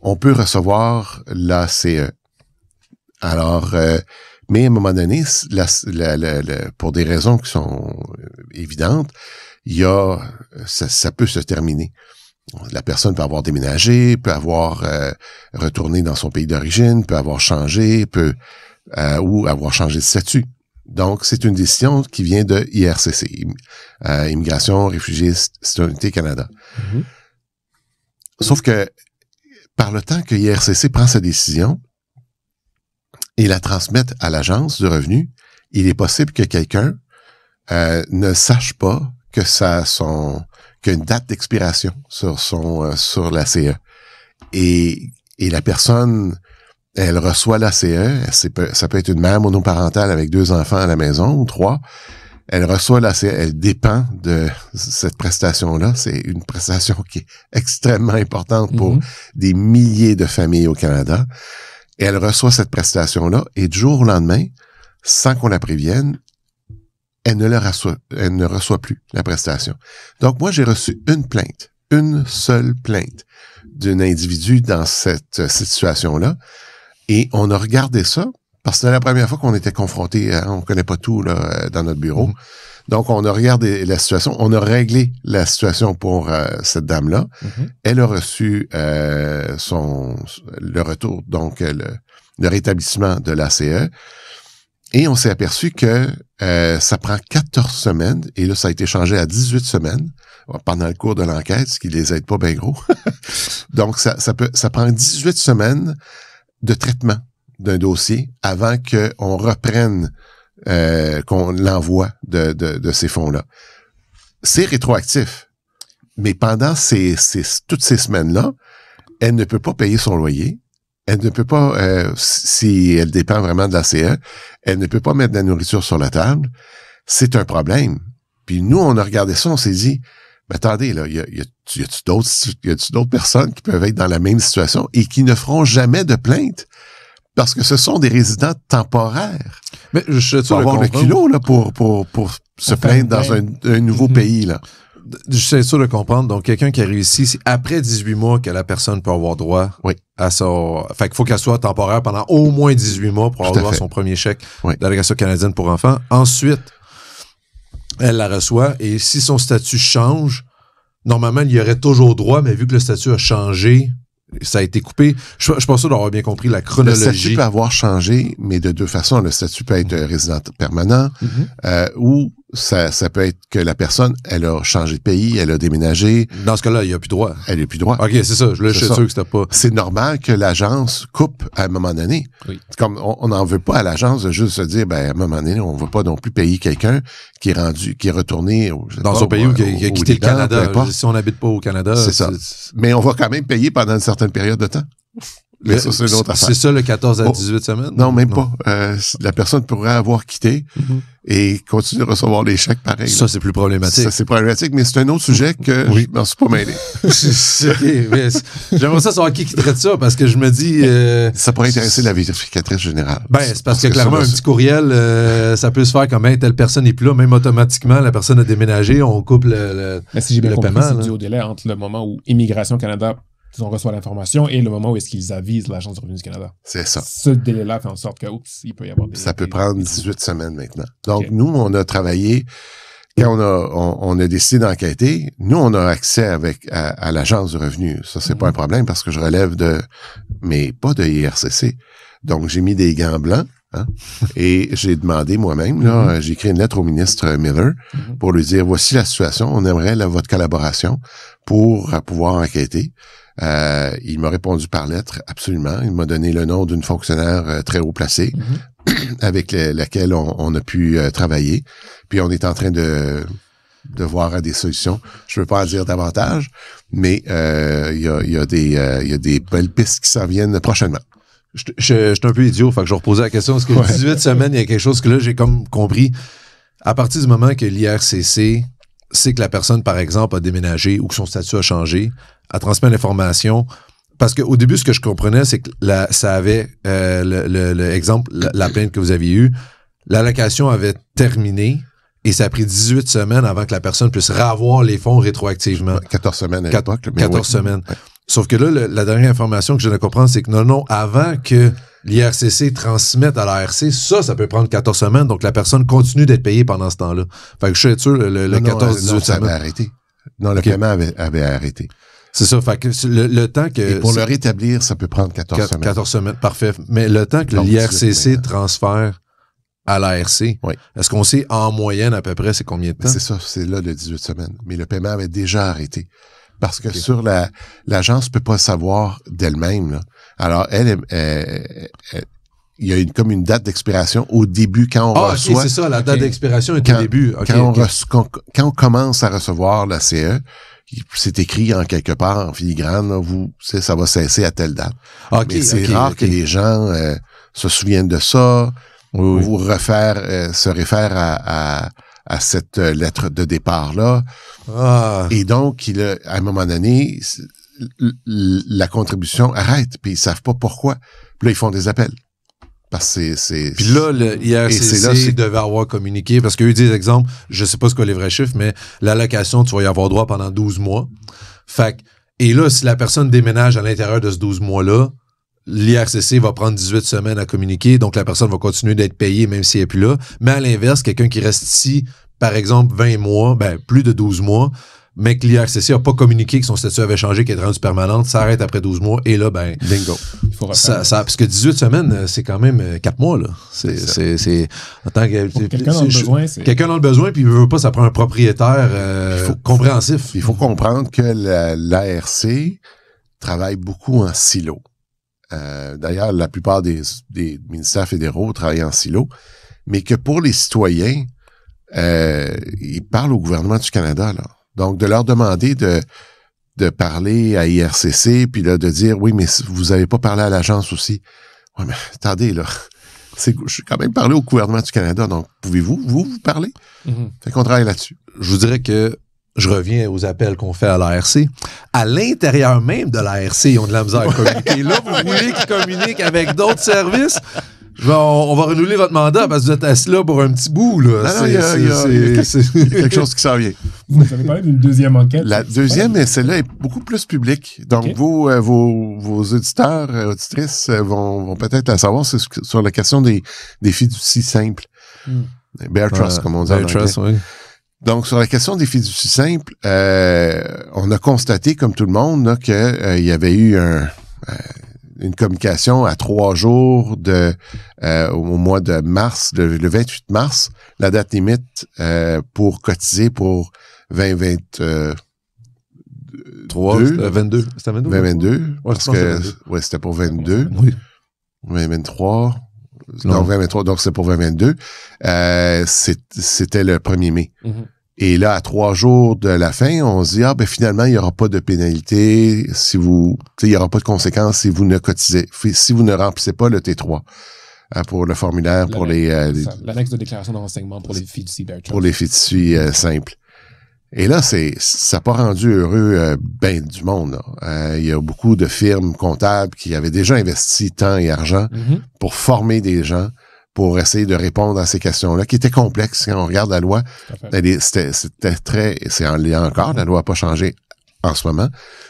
on peut recevoir l'ACE. Alors, mais à un moment donné, pour des raisons qui sont évidentes, ça peut se terminer. La personne peut avoir déménagé, peut avoir retourné dans son pays d'origine, peut avoir changé, ou avoir changé de statut. Donc, c'est une décision qui vient de IRCC, Immigration, Réfugiés, Citoyenneté Canada. Mm-hmm. Sauf que, par le temps que IRCC prend sa décision et la transmette à l'Agence du revenu, il est possible que quelqu'un ne sache pas que qu'il y a une date d'expiration sur la CE. Et la personne... Elle reçoit l'ACE, ça peut être une mère monoparentale avec 2 enfants à la maison ou 3. Elle reçoit l'ACE, elle dépend de cette prestation-là. C'est une prestation qui est extrêmement importante pour des milliers de familles au Canada. Et elle reçoit cette prestation-là et du jour au lendemain, sans qu'on la prévienne, elle ne reçoit plus la prestation. Donc moi, j'ai reçu une seule plainte d'un individu dans cette situation-là. Et on a regardé ça, parce que c'était la première fois qu'on était confronté, on connaît pas tout là dans notre bureau. Donc, on a regardé la situation, on a réglé la situation pour cette dame-là. Elle a reçu le retour, donc le rétablissement de l'ACE. Et on s'est aperçu que ça prend 14 semaines, et là, ça a été changé à 18 semaines pendant le cours de l'enquête, ce qui les aide pas bien gros. Donc, ça prend 18 semaines de traitement d'un dossier avant qu'on reprenne, qu'on l'envoie de ces fonds-là. C'est rétroactif. Mais pendant toutes ces semaines-là, elle ne peut pas payer son loyer. Elle ne peut pas, si elle dépend vraiment de la CE, elle ne peut pas mettre de la nourriture sur la table. C'est un problème. Puis nous, on a regardé ça, on s'est dit, mais attendez, là, y a-tu d'autres personnes qui peuvent être dans la même situation et qui ne feront jamais de plainte? Parce que ce sont des résidents temporaires. Mais je faut avoir le culot, là, pour se plaindre dans un nouveau pays, là. je suis sûr de comprendre. Donc, quelqu'un qui a réussi, c'est après 18 mois que la personne peut avoir droit à son... Fait qu'il faut qu'elle soit temporaire pendant au moins 18 mois pour avoir droit à son premier chèque d'allocation canadienne pour enfants. Ensuite, elle la reçoit et si son statut change, normalement, il y aurait toujours droit, mais vu que le statut a changé, ça a été coupé. Je pense d'avoir bien compris la chronologie. Le statut peut avoir changé, mais de deux façons. Le statut peut être résident permanent ou ça peut être que la personne, elle a changé de pays, elle a déménagé. Dans ce cas-là, il n'y a plus droit. Elle n'a plus droit. OK, c'est ça. Je suis sûr que c'était pas... C'est normal que l'agence coupe à un moment donné. Oui. C'est comme on n'en veut pas à l'agence de juste se dire, à un moment donné, on ne veut pas non plus payer quelqu'un qui est retourné dans son pays ou qui a quitté le Canada. Si on n'habite pas au Canada. C'est ça. Mais on va quand même payer pendant une certaine période de temps. Mais ça, c'est une autre affaire. C'est ça, le 14 à 18 semaines? Non, même pas. La personne pourrait avoir quitté et continuer de recevoir les chèques pareil. Ça, c'est plus problématique. Ça, c'est problématique, mais c'est un autre sujet que je m'en suis pas mêlé. OK, mais j'aimerais ça savoir qui traite ça, parce que je me dis... ça pourrait intéresser la vérificatrice générale. C'est parce que clairement, un petit courriel, ça peut se faire comme telle personne n'est plus là, même automatiquement, la personne a déménagé, on coupe le mais si j'ai bien compris, paiement. C'est dû au délai entre le moment où Immigration Canada... on reçoit l'information et le moment où est-ce qu'ils avisent l'Agence du revenu du Canada. C'est ça. Ce délai-là fait en sorte que, il peut y avoir ça peut prendre 18 semaines maintenant. Donc, nous, on a travaillé, quand on a décidé d'enquêter, nous, on a accès à l'Agence du revenu. Ça, c'est pas un problème parce que je relève mais pas de IRCC. Donc, j'ai mis des gants blancs, et j'ai demandé moi-même, j'ai écrit une lettre au ministre Miller pour lui dire, voici la situation, on aimerait votre collaboration pour pouvoir enquêter. Il m'a répondu par lettre, absolument. Il m'a donné le nom d'une fonctionnaire très haut placée avec laquelle on a pu travailler. Puis on est en train de voir des solutions. Je ne peux pas en dire davantage, mais il y a des belles pistes qui s'en viennent prochainement. Je suis un peu idiot, fait que je vais reposer la question. Parce que 18 semaines, il y a quelque chose que là, j'ai comme compris. À partir du moment que l'IRCC sait que la personne, par exemple, a déménagé ou que son statut a changé, elle transmet l'information. Parce qu'au début, ce que je comprenais, c'est que ça avait, l'exemple, la plainte que vous aviez eue, l'allocation avait terminé et ça a pris 18 semaines avant que la personne puisse revoir les fonds rétroactivement. 14 semaines à l'époque. 14 semaines. Ouais. Sauf que là, la dernière information que je viens de comprendre, c'est que non, avant que l'IRCC transmette à l'ARC, ça peut prendre 14 semaines, donc la personne continue d'être payée pendant ce temps-là. Fait que je suis sûr, le 14-18 semaines. Avait arrêté. Non, le paiement avait arrêté. C'est ça, fait que le temps que... Et pour le rétablir, ça peut prendre 14 semaines. 14 semaines, parfait. Mais le temps que l'IRCC transfère à l'ARC, est-ce qu'on sait en moyenne à peu près c'est combien de temps? C'est ça, c'est là de 18 semaines. Mais le paiement avait déjà arrêté. Parce que sur l'agence peut pas savoir d'elle-même, là. Alors, il y a comme une date d'expiration au début quand on reçoit. OK, c'est ça, la date d'expiration est au début. Quand on commence à recevoir la CE, c'est écrit en quelque part, en filigrane, là, ça va cesser à telle date. Mais c'est rare que les gens se souviennent de ça, ou se réfèrent à cette lettre de départ-là. Et donc, à un moment donné, la contribution arrête, puis ils savent pas pourquoi. Puis là, ils font des appels. Parce que c'est... Puis là, le IRCC devait avoir communiqué, parce qu'eux disent, exemple, je sais pas ce que les vrais chiffres, mais l'allocation, tu vas y avoir droit pendant 12 mois. Et là, si la personne déménage à l'intérieur de ce 12 mois-là, l'IRCC va prendre 18 semaines à communiquer, donc la personne va continuer d'être payée même si elle n'est plus là. Mais à l'inverse, quelqu'un qui reste ici, par exemple, 20 mois, plus de 12 mois, mais que l'IRCC n'a pas communiqué que son statut avait changé, qu'il est rendu permanente, ça arrête après 12 mois, et là, bingo. Il faut refaire. Parce que 18 semaines, c'est quand même 4 mois, là. C'est en tant que... Quelqu'un dans le besoin, c'est... Quelqu'un dans le besoin, puis il veut pas, ça prend un propriétaire compréhensif. Il faut comprendre que l'ARC travaille beaucoup en silo. D'ailleurs, la plupart des ministères fédéraux travaillent en silo, mais que pour les citoyens, ils parlent au gouvernement du Canada, là. Donc, de leur demander de parler à IRCC, puis là, de dire, oui, mais vous avez pas parlé à l'agence aussi. Oui, mais attendez, là. Je suis quand même parlé au gouvernement du Canada, donc pouvez-vous, vous parler? Fait qu'on travaille là-dessus. Je vous dirais que je reviens aux appels qu'on fait à l'ARC. À l'intérieur même de l'ARC, ils ont de la misère à communiquer. Là, vous voulez qu'ils communiquent avec d'autres services? On va renouveler votre mandat parce que vous êtes assis là pour un petit bout. Là. Non, il y a quelque chose qui s'en vient. Vous avez parlé d'une deuxième enquête. La deuxième, mais celle-là est beaucoup plus publique. Donc, vos auditeurs, auditrices vont peut-être la savoir sur la question des fiducies simples. Bear Trust, comme on dit en anglais. Trust, oui. Donc, sur la question des fiducies simples, on a constaté, comme tout le monde, qu'il y avait eu une communication à 3 jours au mois de mars, le 28 mars, la date limite pour cotiser pour 2023. C'était 22. C'était 22? 2022. Parce que, ouais, c'était pour 22. Oui. 2023. Non, 2023, donc c'est pour 2022. C'était le 1er mai. Mm-hmm. Et là, à 3 jours de la fin, on se dit, finalement, il n'y aura pas de pénalité il n'y aura pas de conséquences si vous ne cotisez, si vous ne remplissez pas le T3 pour le formulaire pour l'annexe de déclaration de renseignement pour les fiducies Bear Trust. Pour les fiducies simples. Et là, ça n'a pas rendu heureux du monde. Il y a beaucoup de firmes comptables qui avaient déjà investi temps et argent pour former des gens, pour essayer de répondre à ces questions-là, qui étaient complexes. Quand on regarde la loi, c'est en lien encore, la loi n'a pas changé en ce moment.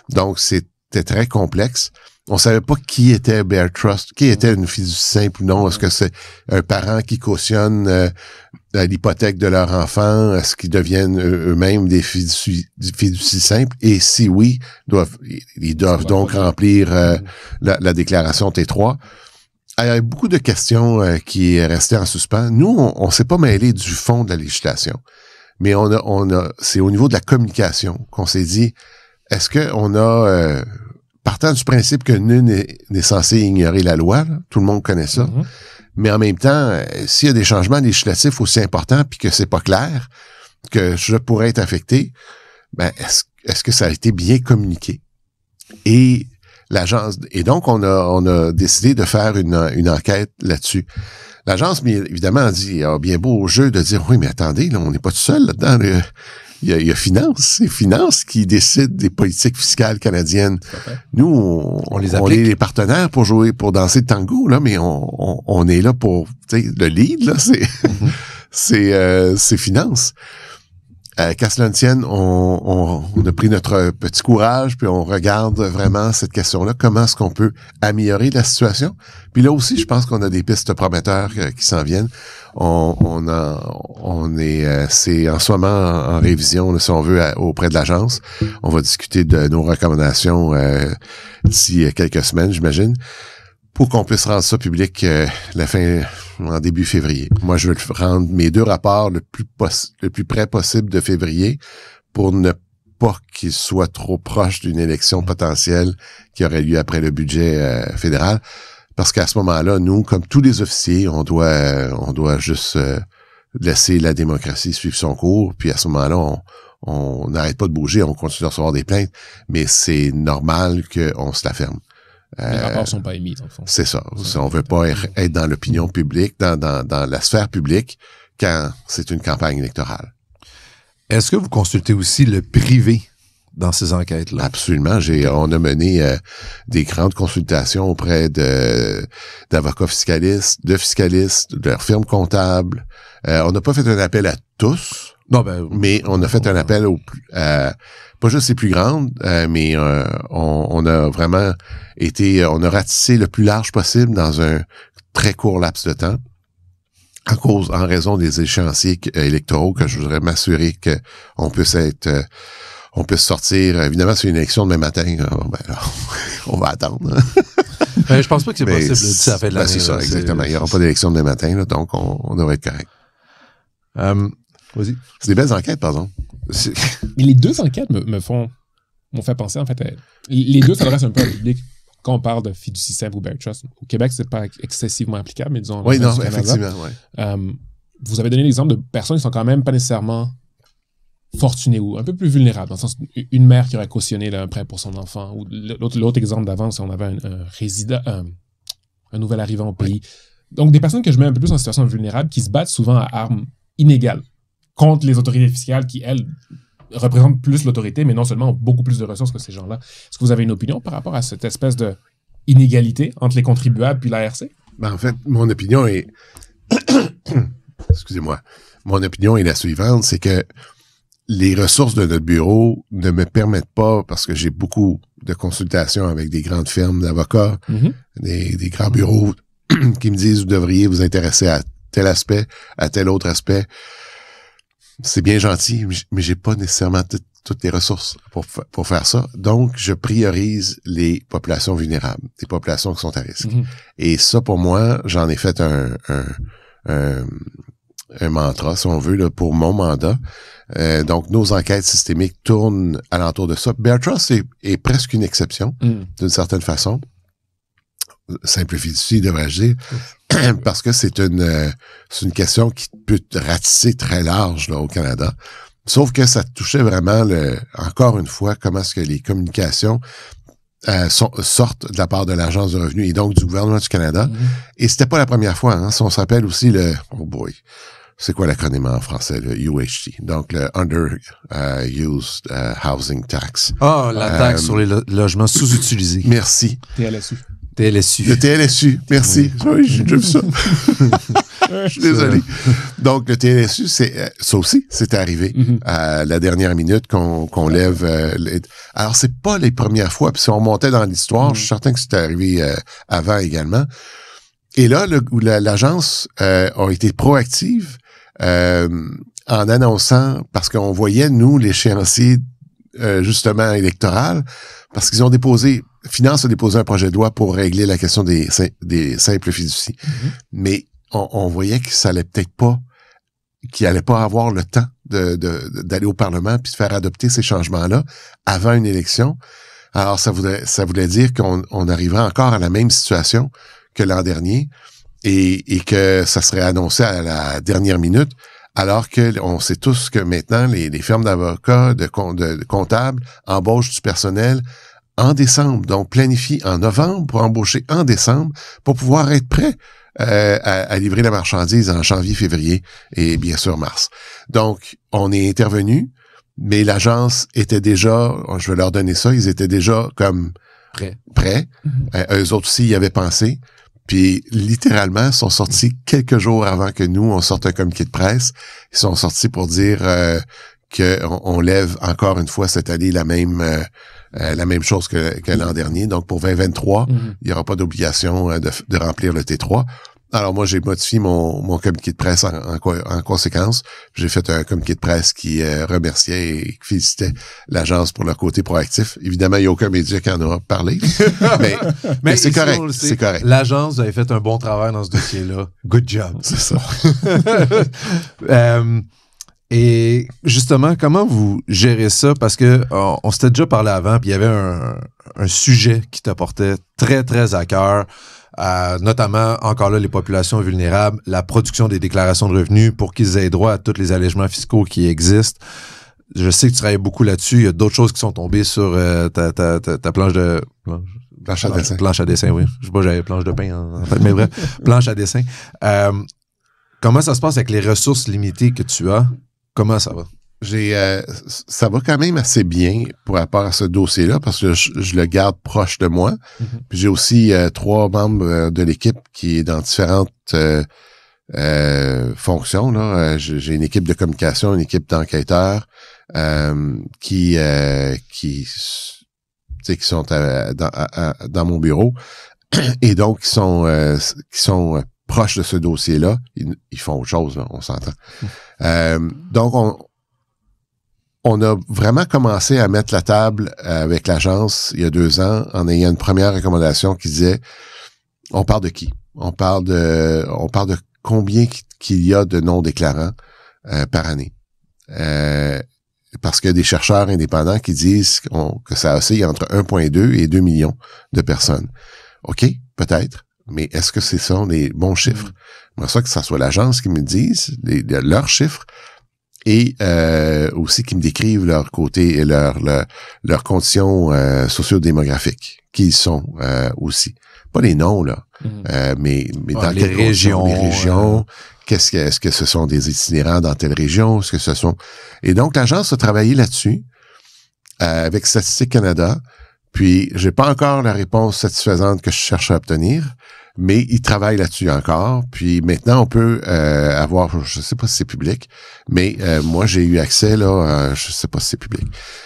Donc, c'était très complexe. On savait pas qui était Bear Trust, qui était une fiducie simple ou non. Est-ce que c'est un parent qui cautionne l'hypothèque de leur enfant? Est-ce qu'ils deviennent eux-mêmes des fiducies simples? Et si oui, ils doivent donc remplir la déclaration T3. Il y a beaucoup de questions qui restaient en suspens. Nous, on s'est pas mêlé du fond de la législation, mais c'est au niveau de la communication qu'on s'est dit, est-ce que on a partant du principe que nul n'est censé ignorer la loi, là, tout le monde connaît ça, mais en même temps, s'il y a des changements législatifs aussi importants puis que c'est pas clair, que je pourrais être affecté, est-ce que ça a été bien communiqué? Et l'agence, et donc on a décidé de faire une enquête là-dessus. L'agence, évidemment, a dit, bien beau au jeu de dire, oui, mais attendez, là, on n'est pas tout seul là-dedans. Il y a Finance. C'est Finance qui décide des politiques fiscales canadiennes. Okay. Nous, on est les partenaires pour danser le tango, là, mais on est là pour, tu sais, le lead, là, c'est Finance. Qu'à cela ne tienne, on a pris notre petit courage, puis on regarde vraiment cette question-là, comment est-ce qu'on peut améliorer la situation. Puis là aussi, je pense qu'on a des pistes prometteurs qui s'en viennent. C'est en ce moment en révision, là, si on veut, auprès de l'agence. On va discuter de nos recommandations d'ici quelques semaines, j'imagine, pour qu'on puisse rendre ça public en début février. Moi, je veux rendre mes 2 rapports le plus près possible de février pour ne pas qu'ils soient trop proches d'une élection potentielle qui aurait lieu après le budget fédéral. Parce qu'à ce moment-là, nous, comme tous les officiers, on doit juste laisser la démocratie suivre son cours. Puis à ce moment-là, on n'arrête pas de bouger, on continue de recevoir des plaintes, mais c'est normal qu'on se la ferme. Les rapports sont pas émis, dans le fond. C'est ça. On veut pas être dans l'opinion publique, dans la sphère publique, quand c'est une campagne électorale. Est-ce que vous consultez aussi le privé dans ces enquêtes-là? Absolument. On a mené des grandes consultations auprès d'avocats fiscalistes, de leurs firmes comptables. On n'a pas fait un appel à tous, mais on a fait un appel pas juste les plus grandes, mais on a vraiment on a ratissé le plus large possible dans un très court laps de temps, en raison des échéanciers électoraux, que je voudrais m'assurer qu'on puisse sortir. Évidemment, c'est une élection demain matin. On va attendre. Je pense pas que c'est possible d'ici la fin de l'année. C'est ça, exactement. Il n'y aura pas d'élection demain matin, là, donc on devrait être correct. Vas-y. C'est des belles enquêtes, par exemple. Mais les 2 enquêtes m'ont fait penser, en fait, les 2 s'adressent un peu au public. Quand on parle de fiducie simple ou Bear Trust, au Québec, c'est pas excessivement applicable, mais disons... Oui, non, effectivement, oui. Vous avez donné l'exemple de personnes qui sont quand même pas nécessairement fortunées ou un peu plus vulnérables, dans le sens une mère qui aurait cautionné là, un prêt pour son enfant, ou l'autre exemple d'avant, c'est on avait un résident, un nouvel arrivant au pays. Donc, des personnes que je mets un peu plus en situation vulnérable qui se battent souvent à armes inégales contre les autorités fiscales qui, elles, représentent plus l'autorité, mais non seulement ont beaucoup plus de ressources que ces gens-là. Est-ce que vous avez une opinion par rapport à cette espèce de inégalité entre les contribuables puis l'ARC? Ben, en fait, mon opinion est... Excusez-moi. Mon opinion est la suivante, c'est que les ressources de notre bureau ne me permettent pas, parce que j'ai beaucoup de consultations avec des grandes firmes d'avocats, des grands bureaux qui me disent, vous devriez vous intéresser à tel aspect, à tel autre aspect. C'est bien gentil, mais j'ai pas nécessairement toutes les ressources pour faire ça. Donc, je priorise les populations vulnérables, les populations qui sont à risque. Et ça, pour moi, j'en ai fait un mantra, si on veut, là, pour mon mandat. Donc, nos enquêtes systémiques tournent alentour de ça. Bear Trust est presque une exception, d'une certaine façon. Simple fiducie, devrais-je dire, parce que c'est une question qui peut ratisser très large là, au Canada. Sauf que ça touchait vraiment, encore une fois, comment est-ce que les communications sortent de la part de l'Agence du revenu et donc du gouvernement du Canada. Et c'était pas la première fois. Hein, si on se rappelle aussi oh boy, c'est quoi l'acronyme en français, le UHT? Donc, le Underused Housing Tax. Ah, la taxe sur les logements sous-utilisés. Merci. TLSU. Le TLSU, merci. Oui, j'ai déjà vu ça. Je suis désolé. Donc, le TLSU, ça aussi, c'est arrivé à la dernière minute qu'on lève. Alors, c'est pas les premières fois. Puis si on montait dans l'histoire, je suis certain que c'était arrivé avant également. Et là, l'agence a été proactive en annonçant, parce qu'on voyait, nous, l'échéancier justement électoral, parce qu'ils ont déposé... Finance a déposé un projet de loi pour régler la question des simples fiducies. Mais on voyait que ça allait peut-être pas, qu'il allait pas avoir le temps d'aller au Parlement puis de faire adopter ces changements-là avant une élection. Alors, ça voulait dire qu'on arriverait encore à la même situation que l'an dernier et que ça serait annoncé à la dernière minute, alors que on sait tous que maintenant, les firmes d'avocats, de comptables embauchent du personnel en décembre, donc planifie en novembre pour embaucher en décembre pour pouvoir être prêt à livrer la marchandise en janvier, février et bien sûr mars. Donc, on est intervenu, mais l'agence était déjà, je vais leur donner ça, ils étaient déjà comme prêts. Eux autres aussi y avaient pensé. Puis, littéralement, ils sont sortis quelques jours avant que nous, on sorte un communiqué de presse. Ils sont sortis pour dire qu'on lève encore une fois cette année la même chose que l'an dernier. Donc, pour 2023, il n'y aura pas d'obligation de remplir le T3. Alors, moi, j'ai modifié mon communiqué de presse en conséquence. J'ai fait un communiqué de presse qui remerciait et qui félicitait l'agence pour leur côté proactif. Évidemment, il n'y a aucun média qui en a parlé. mais c'est correct. C'est correct. L'agence, vous avez fait un bon travail dans ce dossier-là. Good job. C'est ça. Et justement, comment vous gérez ça? Parce que on s'était déjà parlé avant, puis il y avait un sujet qui t'apportait très, très à cœur, notamment, encore là, les populations vulnérables, la production des déclarations de revenus pour qu'ils aient droit à tous les allègements fiscaux qui existent. Je sais que tu travailles beaucoup là-dessus. Il y a d'autres choses qui sont tombées sur ta planche de... Planche à dessin. Planche à dessin, oui. Je sais pas, j'avais planche de pain, en fait, mais bref, planche à dessin. Comment ça se passe avec les ressources limitées que tu as? Comment ça va? Ça va quand même assez bien pour rapport à ce dossier-là parce que je le garde proche de moi. Puis j'ai aussi 3 membres de l'équipe qui est dans différentes fonctions. Là. J'ai une équipe de communication, une équipe d'enquêteurs qui sont dans mon bureau et donc qui sont proches de ce dossier-là. Ils font autre chose, là, on s'entend. Donc, on a vraiment commencé à mettre la table avec l'agence il y a 2 ans en ayant une première recommandation qui disait on parle de qui? On parle de combien qu'il y a de non-déclarants par année. Parce qu'il y a des chercheurs indépendants qui disent que ça oscille entre 1,2 et 2 millions de personnes. OK, peut-être, mais est-ce que c'est ça les bons chiffres? Moi, ça que ça soit l'agence qui me dise leurs chiffres et aussi qui me décrivent leur côté et leurs conditions socio-démographiques, qui ils sont aussi. Pas les noms, là, mais dans les régions. Est-ce que ce sont des itinérants dans telle région? Est-ce que ce sont... Et donc, l'agence a travaillé là-dessus avec Statistique Canada. Puis, j'ai pas encore la réponse satisfaisante que je cherche à obtenir, mais ils travaillent là-dessus encore. Puis maintenant, on peut avoir, je sais pas si c'est public, mais moi, j'ai eu accès, là, je sais pas si c'est public,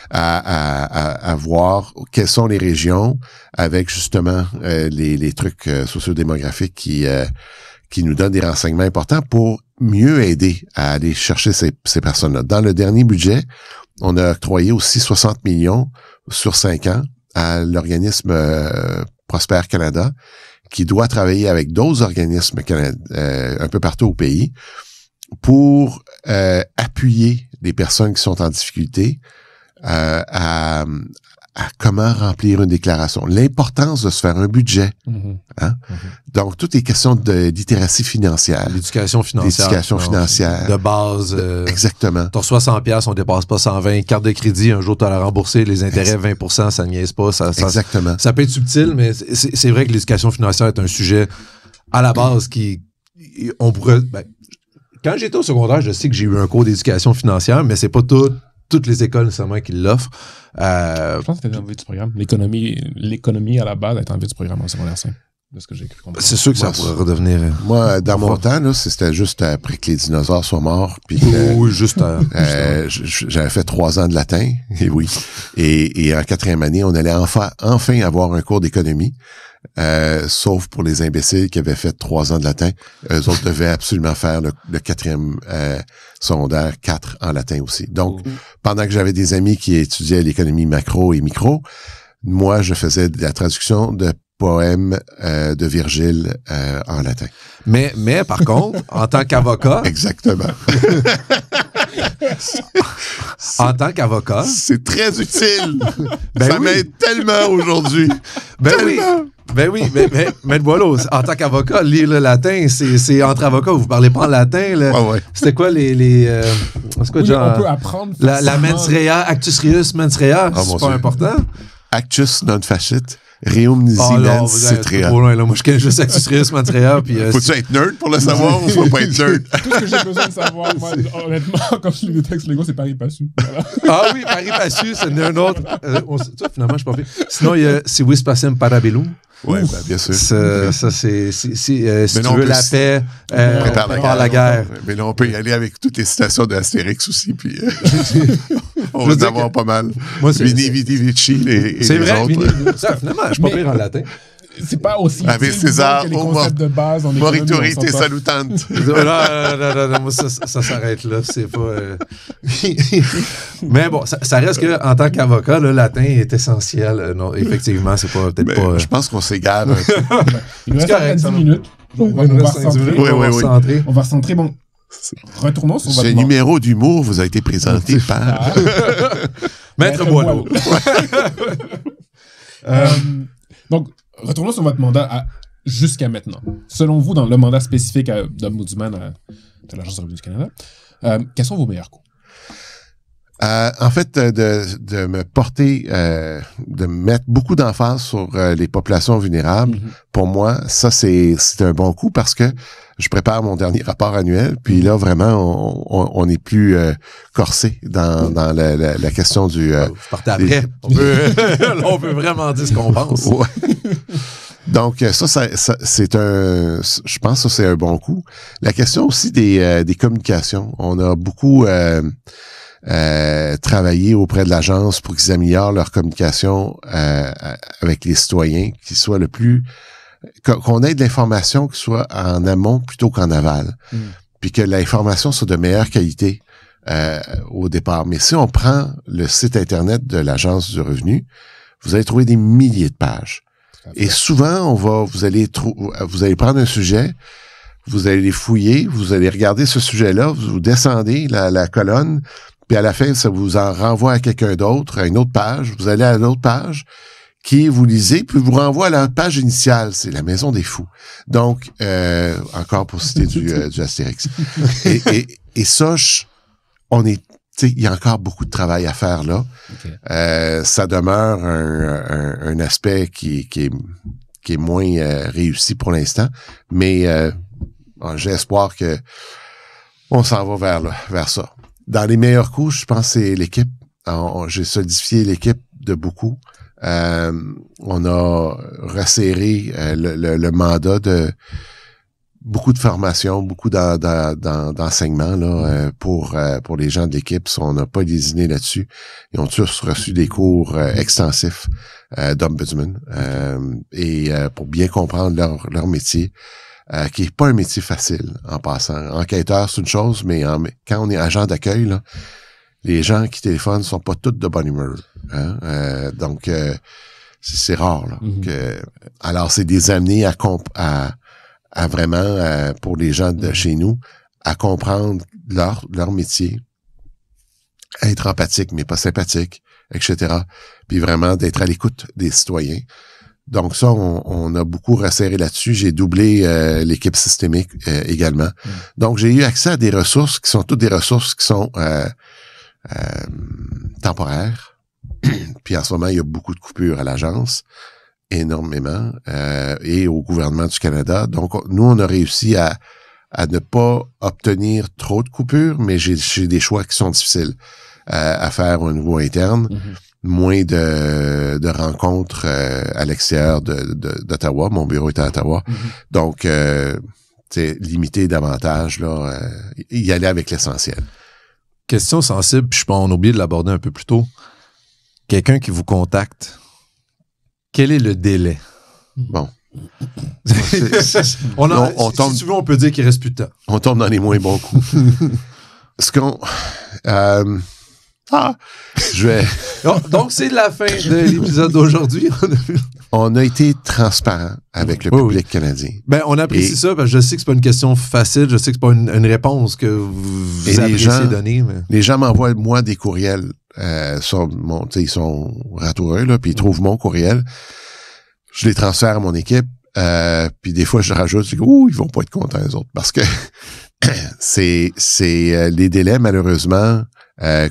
à voir quelles sont les régions avec justement les trucs sociodémographiques qui nous donnent des renseignements importants pour mieux aider à aller chercher ces personnes-là. Dans le dernier budget, on a octroyé aussi 60 millions sur 5 ans à l'organisme Prosper Canada, qui doit travailler avec d'autres organismes un peu partout au pays pour appuyer les personnes qui sont en difficulté à comment remplir une déclaration. L'importance de se faire un budget. Hein? Donc, toutes les questions de littératie financière. L'éducation financière. L'éducation financière. De base. Exactement. T'as 100$, on dépasse pas 120. Carte de crédit, un jour, t'as la rembourser. Les intérêts, 20%, ça niaise pas. Exactement. Ça peut être subtil, mais c'est vrai que l'éducation financière est un sujet à la base on pourrait... quand j'étais au secondaire, je sais que j'ai eu un cours d'éducation financière, mais c'est pas toutes les écoles nécessairement qui l'offrent. Je pense que c'était dans le but du programme. L'économie à la base est en vue du programme en secondaire 5, de ce que j'ai cru comprendre. C'est sûr que ça pourrait redevenir... Moi, dans mon temps, là, c'était juste après que les dinosaures soient morts. Puis oui, juste j'avais fait 3 ans de latin, et oui. Et en 4e année, on allait enfin avoir un cours d'économie. Sauf pour les imbéciles qui avaient fait 3 ans de latin. Eux autres devaient absolument faire le 4e secondaire 4 en latin aussi. Donc, pendant que j'avais des amis qui étudiaient l'économie macro et micro, moi, je faisais de la traduction de poèmes de Virgile en latin. Mais par contre, en tant qu'avocat... Exactement. En tant qu'avocat... C'est très utile. Ça m'aide tellement aujourd'hui. Oui, mais voilà, en tant qu'avocat, lire le latin, c'est entre avocats, vous parlez pas en latin. Là. Ouais. C'était quoi c'est quoi, genre, on peut apprendre la mens rea, actus reus mens rea, c'est pas important. Actus non facit, reum nisi mens sit rea. Trop loin, là. Moi, je connais juste actus reus mens rea. Faut-tu être nerd pour le savoir ou faut pas être nerd? Tout ce que j'ai besoin de savoir, moi, honnêtement, comme je lis des textes légaux, c'est pari passu. Voilà. Ah oui, pari passu, c'est un autre. Finalement, je suis pas fait. Sinon, il y a si vis pacem parabellum. Oui, bien sûr. Ça c'est si tu veux la paix, prépare la guerre. Mais là, on peut y aller avec toutes les citations d'Astérix aussi, puis on va en avoir pas mal. Moi, Vini, Vidi, Vici et c'est les vrai, autres. Ça, finalement, je suis pas pire en latin. C'est pas aussi avec César, que les concepts de base en économie. Moriturité salutante. Non, moi, ça s'arrête là. C'est pas... Mais bon, ça reste que en tant qu'avocat, le latin est essentiel. Non, effectivement, c'est pas peut-être pas... Je pense qu'on s'égare un peu. Il nous reste 10 minutes. On va recentrer. On va recentrer. Bon, retournons sur votre... Ce numéro d'humour vous a été présenté par... Maître Boileau. Donc, retournons sur votre mandat jusqu'à maintenant. Selon vous, dans le mandat spécifique d'Ombudsman de l'Agence de revenu du Canada, quels sont vos meilleurs coups? En fait, de me porter, de mettre beaucoup d'emphase sur les populations vulnérables, pour moi, ça, c'est un bon coup parce que je prépare mon dernier rapport annuel, puis là, vraiment, on est plus corsé dans la question du... Vous partez après. On peut vraiment dire ce qu'on pense. Ouais. Donc, ça c'est je pense que c'est un bon coup. La question aussi des communications. On a beaucoup travaillé auprès de l'agence pour qu'ils améliorent leur communication avec les citoyens, qu'ils soient le plus... qu'on ait de l'information qui soit en amont plutôt qu'en aval. Puis que l'information soit de meilleure qualité au départ. Mais si on prend le site Internet de l'Agence du revenu, vous allez trouver des milliers de pages. Et souvent, vous allez prendre un sujet, vous allez les fouiller, vous allez regarder ce sujet-là, vous descendez la colonne, puis à la fin, ça vous en renvoie à quelqu'un d'autre, à une autre page. Vous allez à l'autre page qui vous lisez, puis vous renvoie à la page initiale. C'est la Maison des Fous. Donc, encore pour citer du Astérix. Et ça, il y a encore beaucoup de travail à faire là. Okay. Ça demeure un aspect qui est moins réussi pour l'instant, mais j'ai espoir que on s'en va vers ça. Dans les meilleurs coups, je pense que c'est l'équipe. J'ai solidifié l'équipe de beaucoup. On a resserré le mandat de beaucoup de formation, beaucoup d'enseignement là pour les gens de l'équipe. On n'a pas lésiné là-dessus. Ils ont tous reçu des cours extensifs d'ombudsman et pour bien comprendre leur métier, qui est pas un métier facile en passant. Enquêteur, c'est une chose, mais quand on est agent d'accueil, là, les gens qui téléphonent sont pas tous de bonne humeur. Hein? Donc, c'est rare. Là, alors, c'est des amener à vraiment, pour les gens de chez nous, à comprendre leur métier, à être empathique, mais pas sympathique, etc. Puis vraiment d'être à l'écoute des citoyens. Donc ça, on a beaucoup resserré là-dessus. J'ai doublé l'équipe systémique également. Donc, j'ai eu accès à des ressources qui sont toutes des ressources qui sont temporaires. Puis en ce moment, il y a beaucoup de coupures à l'agence, énormément, et au gouvernement du Canada. Donc, nous, on a réussi à ne pas obtenir trop de coupures, mais j'ai des choix qui sont difficiles à faire au niveau interne. Moins de rencontres à l'extérieur d'Ottawa. Mon bureau est à Ottawa. Donc, limiter davantage, là, y aller avec l'essentiel. Question sensible, puis je pense qu'on a oublié de l'aborder un peu plus tôt. Quelqu'un qui vous contacte, quel est le délai? Bon. Si tu veux, on peut dire qu'il reste plus de temps. On tombe dans les moins bons coups. Je vais... Donc, c'est la fin de l'épisode d'aujourd'hui. On a été transparent avec le public canadien. Ben, on apprécie ça, parce que je sais que c'est pas une question facile, je sais que c'est pas une réponse que vous appréciez donner. Mais... Les gens m'envoient, moi, des courriels sur mon... ils sont ratoureux, là, puis ils trouvent mon courriel. Je les transfère à mon équipe, puis des fois, je rajoute, je dis, ils vont pas être contents, les autres, parce que c'est les délais, malheureusement...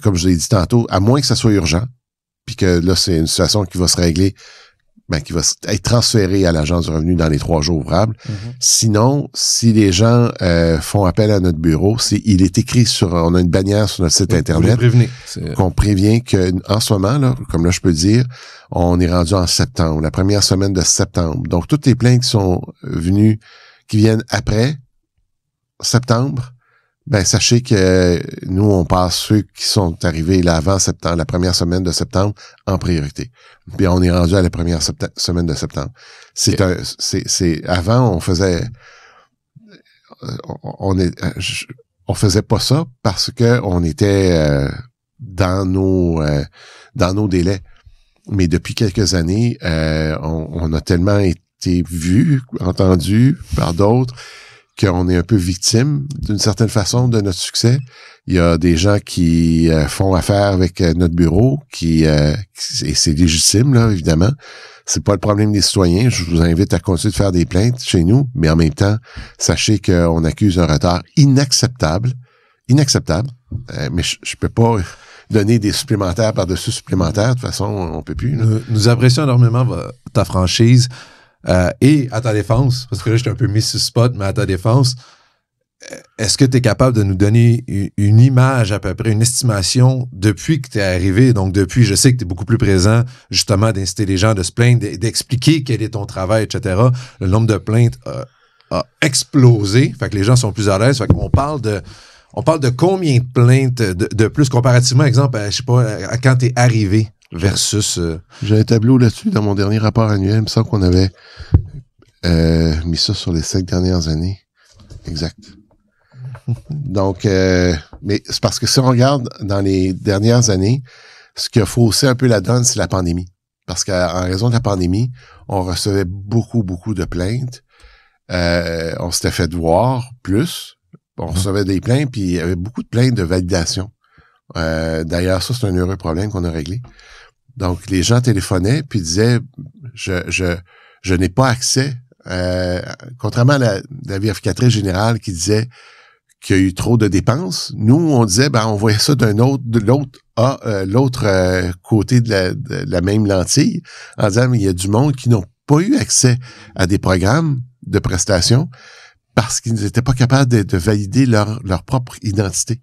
comme je l'ai dit tantôt, à moins que ça soit urgent, puis que là, c'est une situation qui va se régler, qui va être transférée à l'Agence du revenu dans les 3 jours ouvrables. Sinon, si les gens font appel à notre bureau, il est écrit on a une bannière sur notre site Internet qu'on prévient qu'en ce moment, là, comme là je peux dire, on est rendu en septembre, la première semaine de septembre. Donc, toutes les plaintes qui viennent après septembre, sachez que nous, on passe ceux qui sont arrivés là avant septembre, la première semaine de septembre, en priorité. Puis on est rendu à la première semaine de septembre. Avant, on faisait, on faisait pas ça parce que on était dans nos délais. Mais depuis quelques années, on a tellement été vus, entendus par d'autres, qu'on est un peu victime, d'une certaine façon, de notre succès. Il y a des gens qui font affaire avec notre bureau, et c'est légitime, là, évidemment. C'est pas le problème des citoyens. Je vous invite à continuer de faire des plaintes chez nous, mais en même temps, sachez qu'on accuse un retard inacceptable. Mais je peux pas donner des supplémentaires par-dessus supplémentaires. De toute façon, on peut plus. Nous apprécions énormément ta franchise. Et à ta défense, parce que là, j'étais un peu mis sur spot, mais à ta défense, est-ce que tu es capable de nous donner une image, à peu près, une estimation depuis que tu es arrivé? Donc, depuis, je sais que tu es beaucoup plus présent, justement, d'inciter les gens de se plaindre, d'expliquer quel est ton travail, etc. Le nombre de plaintes a explosé. Fait que les gens sont plus à l'aise. Fait qu'on parle de combien de plaintes de plus comparativement, exemple, je sais pas, à quand tu es arrivé? Versus... J'ai un tableau là-dessus dans mon dernier rapport annuel. Il me semble qu'on avait mis ça sur les 5 dernières années. Exact. Donc, mais c'est parce que si on regarde dans les dernières années, ce qui a faussé un peu la donne, c'est la pandémie. Parce qu'en raison de la pandémie, on recevait beaucoup, beaucoup de plaintes. On s'était fait voir plus. On recevait des plaintes, puis il y avait beaucoup de plaintes de validation. D'ailleurs, ça, c'est un heureux problème qu'on a réglé. Donc, les gens téléphonaient puis disaient je n'ai pas accès, contrairement à la vérificatrice générale qui disait qu'il y a eu trop de dépenses. Nous, on disait on voyait ça de l'autre côté de la même lentille, en disant mais il y a du monde qui n'ont pas eu accès à des programmes de prestations parce qu'ils n'étaient pas capables de valider leur propre identité.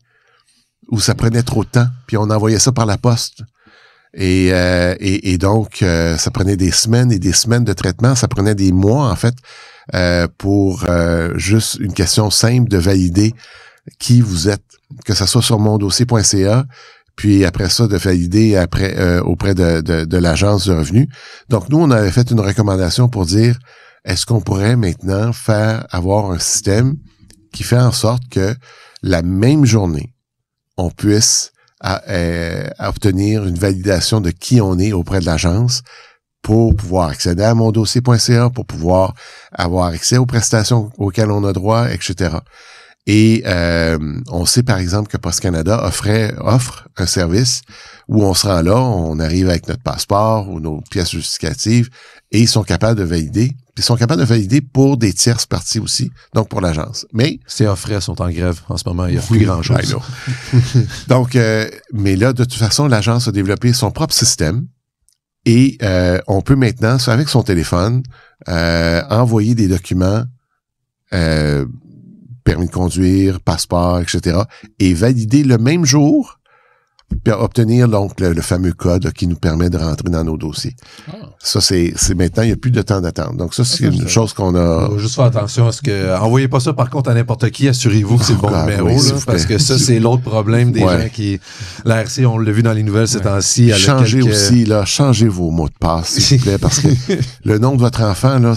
Où ça prenait trop de temps, puis on envoyait ça par la poste. Et donc, ça prenait des semaines et des semaines de traitement. Ça prenait des mois, en fait, pour juste une question simple de valider qui vous êtes, que ce soit sur mondossier.ca, puis après ça, de valider auprès de l'agence de revenus. Donc, nous, on avait fait une recommandation pour dire, est-ce qu'on pourrait maintenant avoir un système qui fait en sorte que la même journée, on puisse obtenir une validation de qui on est auprès de l'agence pour pouvoir accéder à mondossier.ca, pour pouvoir avoir accès aux prestations auxquelles on a droit, etc. Et on sait par exemple que Post Canada offre un service où on se rend là, on arrive avec notre passeport ou nos pièces justificatives et ils sont capables de valider. Puis ils sont capables de valider pour des tierces parties aussi, donc pour l'agence. Mais ces offres sont en grève en ce moment, il n'y a plus grand-chose. Donc, mais là, de toute façon, l'agence a développé son propre système et on peut maintenant, avec son téléphone, envoyer des documents permis de conduire, passeport, etc. et valider le même jour, puis obtenir donc le fameux code là, qui nous permet de rentrer dans nos dossiers. Ça, c'est maintenant, il n'y a plus de temps d'attente. Donc ça, c'est une chose qu'on a... Faut juste faire attention à ce que... Envoyez pas ça, par contre, à n'importe qui. Assurez-vous que c'est le bon numéro, oui, là, parce que ça, c'est l'autre problème des gens qui... La RC, on l'a vu dans les nouvelles ces temps-ci. Changez aussi, là, changez vos mots de passe, s'il vous plaît, parce que le nom de votre enfant, là,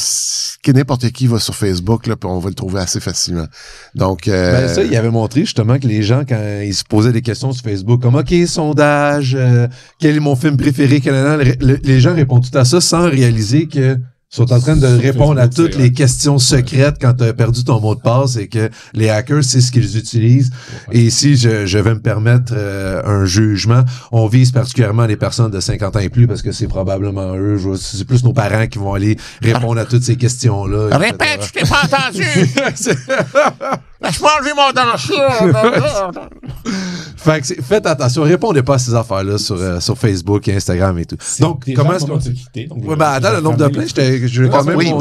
n'importe qui va sur Facebook, là, puis on va le trouver assez facilement. Donc... ça, il avait montré justement que les gens, quand ils se posaient des questions sur Facebook, comme, OK, sondage, quel est mon film préféré, les gens répondent tout à ça sans réaliser que sont en train de répondre à toutes les questions secrètes quand tu as perdu ton mot de passe et que les hackers, c'est ce qu'ils utilisent. Et ici, je vais me permettre un jugement. On vise particulièrement les personnes de 50 ans et plus parce que c'est probablement eux. C'est plus nos parents qui vont aller répondre à toutes ces questions-là. Répète, je t'ai pas entendu! Laisse-moi enlever mon dentier! Fait que faites attention, répondez pas à ces affaires-là sur Facebook et Instagram et tout. Donc, comment est-ce qu'on se quitter? Attends, le nombre de plaintes, je vais quand même en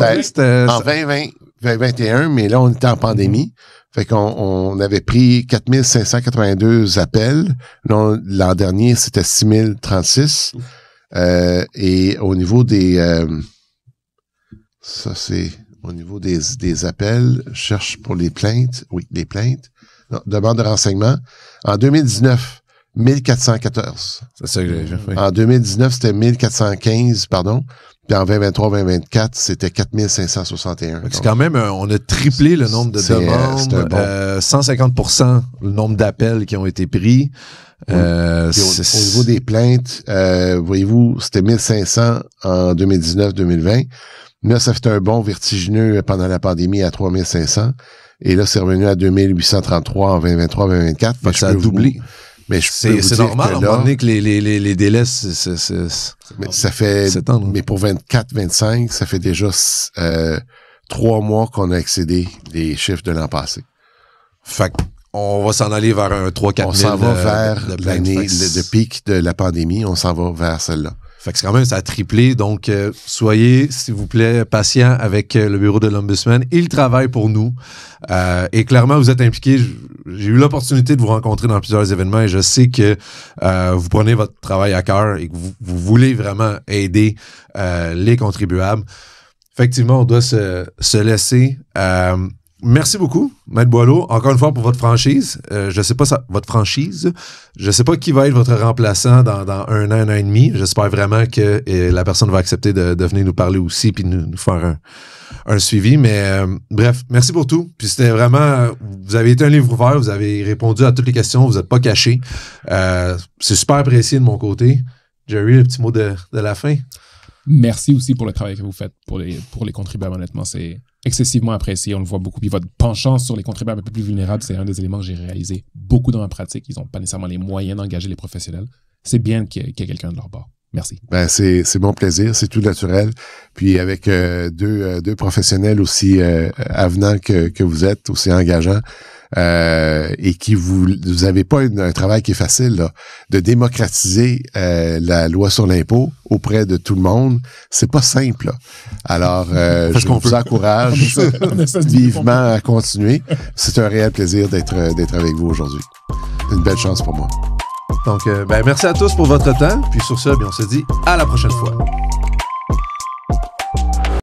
2021, mais là, on était en pandémie. Fait qu'on avait pris 4582 appels. L'an dernier, c'était 6036. Et au niveau des... ça, c'est... Au niveau des appels, je cherche pour les plaintes. Oui, les plaintes. Non, demande de renseignement. En 2019, 1414. C'est ça que j'ai fait. En 2019, c'était 1415, pardon. Puis en 2023-2024, c'était 4561. C'est quand même, on a triplé le nombre de demandes. 150% le nombre d'appels qui ont été pris. Au niveau des plaintes, voyez-vous, c'était 1500 en 2019-2020. Là, ça fait un bond vertigineux pendant la pandémie à 3500. Et là, c'est revenu à 2833 en 2023-2024. Fait que ça a doublé. Mais c'est normal à un moment donné que les délais, ça fait, mais pour 24-25, ça fait déjà 3 mois qu'on a excédé les chiffres de l'an passé. Fait qu'on va s'en aller vers un 3-4 000. On s'en va vers l'année, le pic de la pandémie, on s'en va vers celle-là. Fait que c'est quand même, ça a triplé. Donc, soyez, s'il vous plaît, patients avec le bureau de l'Ombudsman. Il travaille pour nous. Et clairement, vous êtes impliqués. J'ai eu l'opportunité de vous rencontrer dans plusieurs événements et je sais que vous prenez votre travail à cœur et que vous voulez vraiment aider les contribuables. Effectivement, on doit se laisser. Merci beaucoup, Maître Boileau, encore une fois pour votre franchise. Je sais pas votre franchise. Je sais pas qui va être votre remplaçant dans 1 an, 1 an et demi. J'espère vraiment que la personne va accepter de venir nous parler aussi puis nous faire un suivi. Mais bref, merci pour tout. Puis c'était vraiment, vous avez été un livre ouvert, vous avez répondu à toutes les questions, vous n'êtes pas caché. C'est super apprécié de mon côté. Jerry, le petit mot de la fin. Merci aussi pour le travail que vous faites pour les contribuables. Honnêtement, c'est excessivement apprécié. On le voit beaucoup. Puis votre penchant sur les contribuables un peu plus vulnérables, c'est un des éléments que j'ai réalisé beaucoup dans ma pratique. Ils n'ont pas nécessairement les moyens d'engager les professionnels. C'est bien qu'il y ait quelqu'un de leur bord. Merci. C'est mon plaisir. C'est tout naturel. Puis avec deux professionnels aussi avenants que vous êtes, aussi engageants, et qui vous avez pas un travail qui est facile là, de démocratiser la loi sur l'impôt auprès de tout le monde, c'est pas simple là. Alors je vous encourage vivement à continuer. C'est un réel plaisir d'être avec vous aujourd'hui. Une belle chance pour moi. Donc, merci à tous pour votre temps. Puis sur ça, on se dit à la prochaine fois.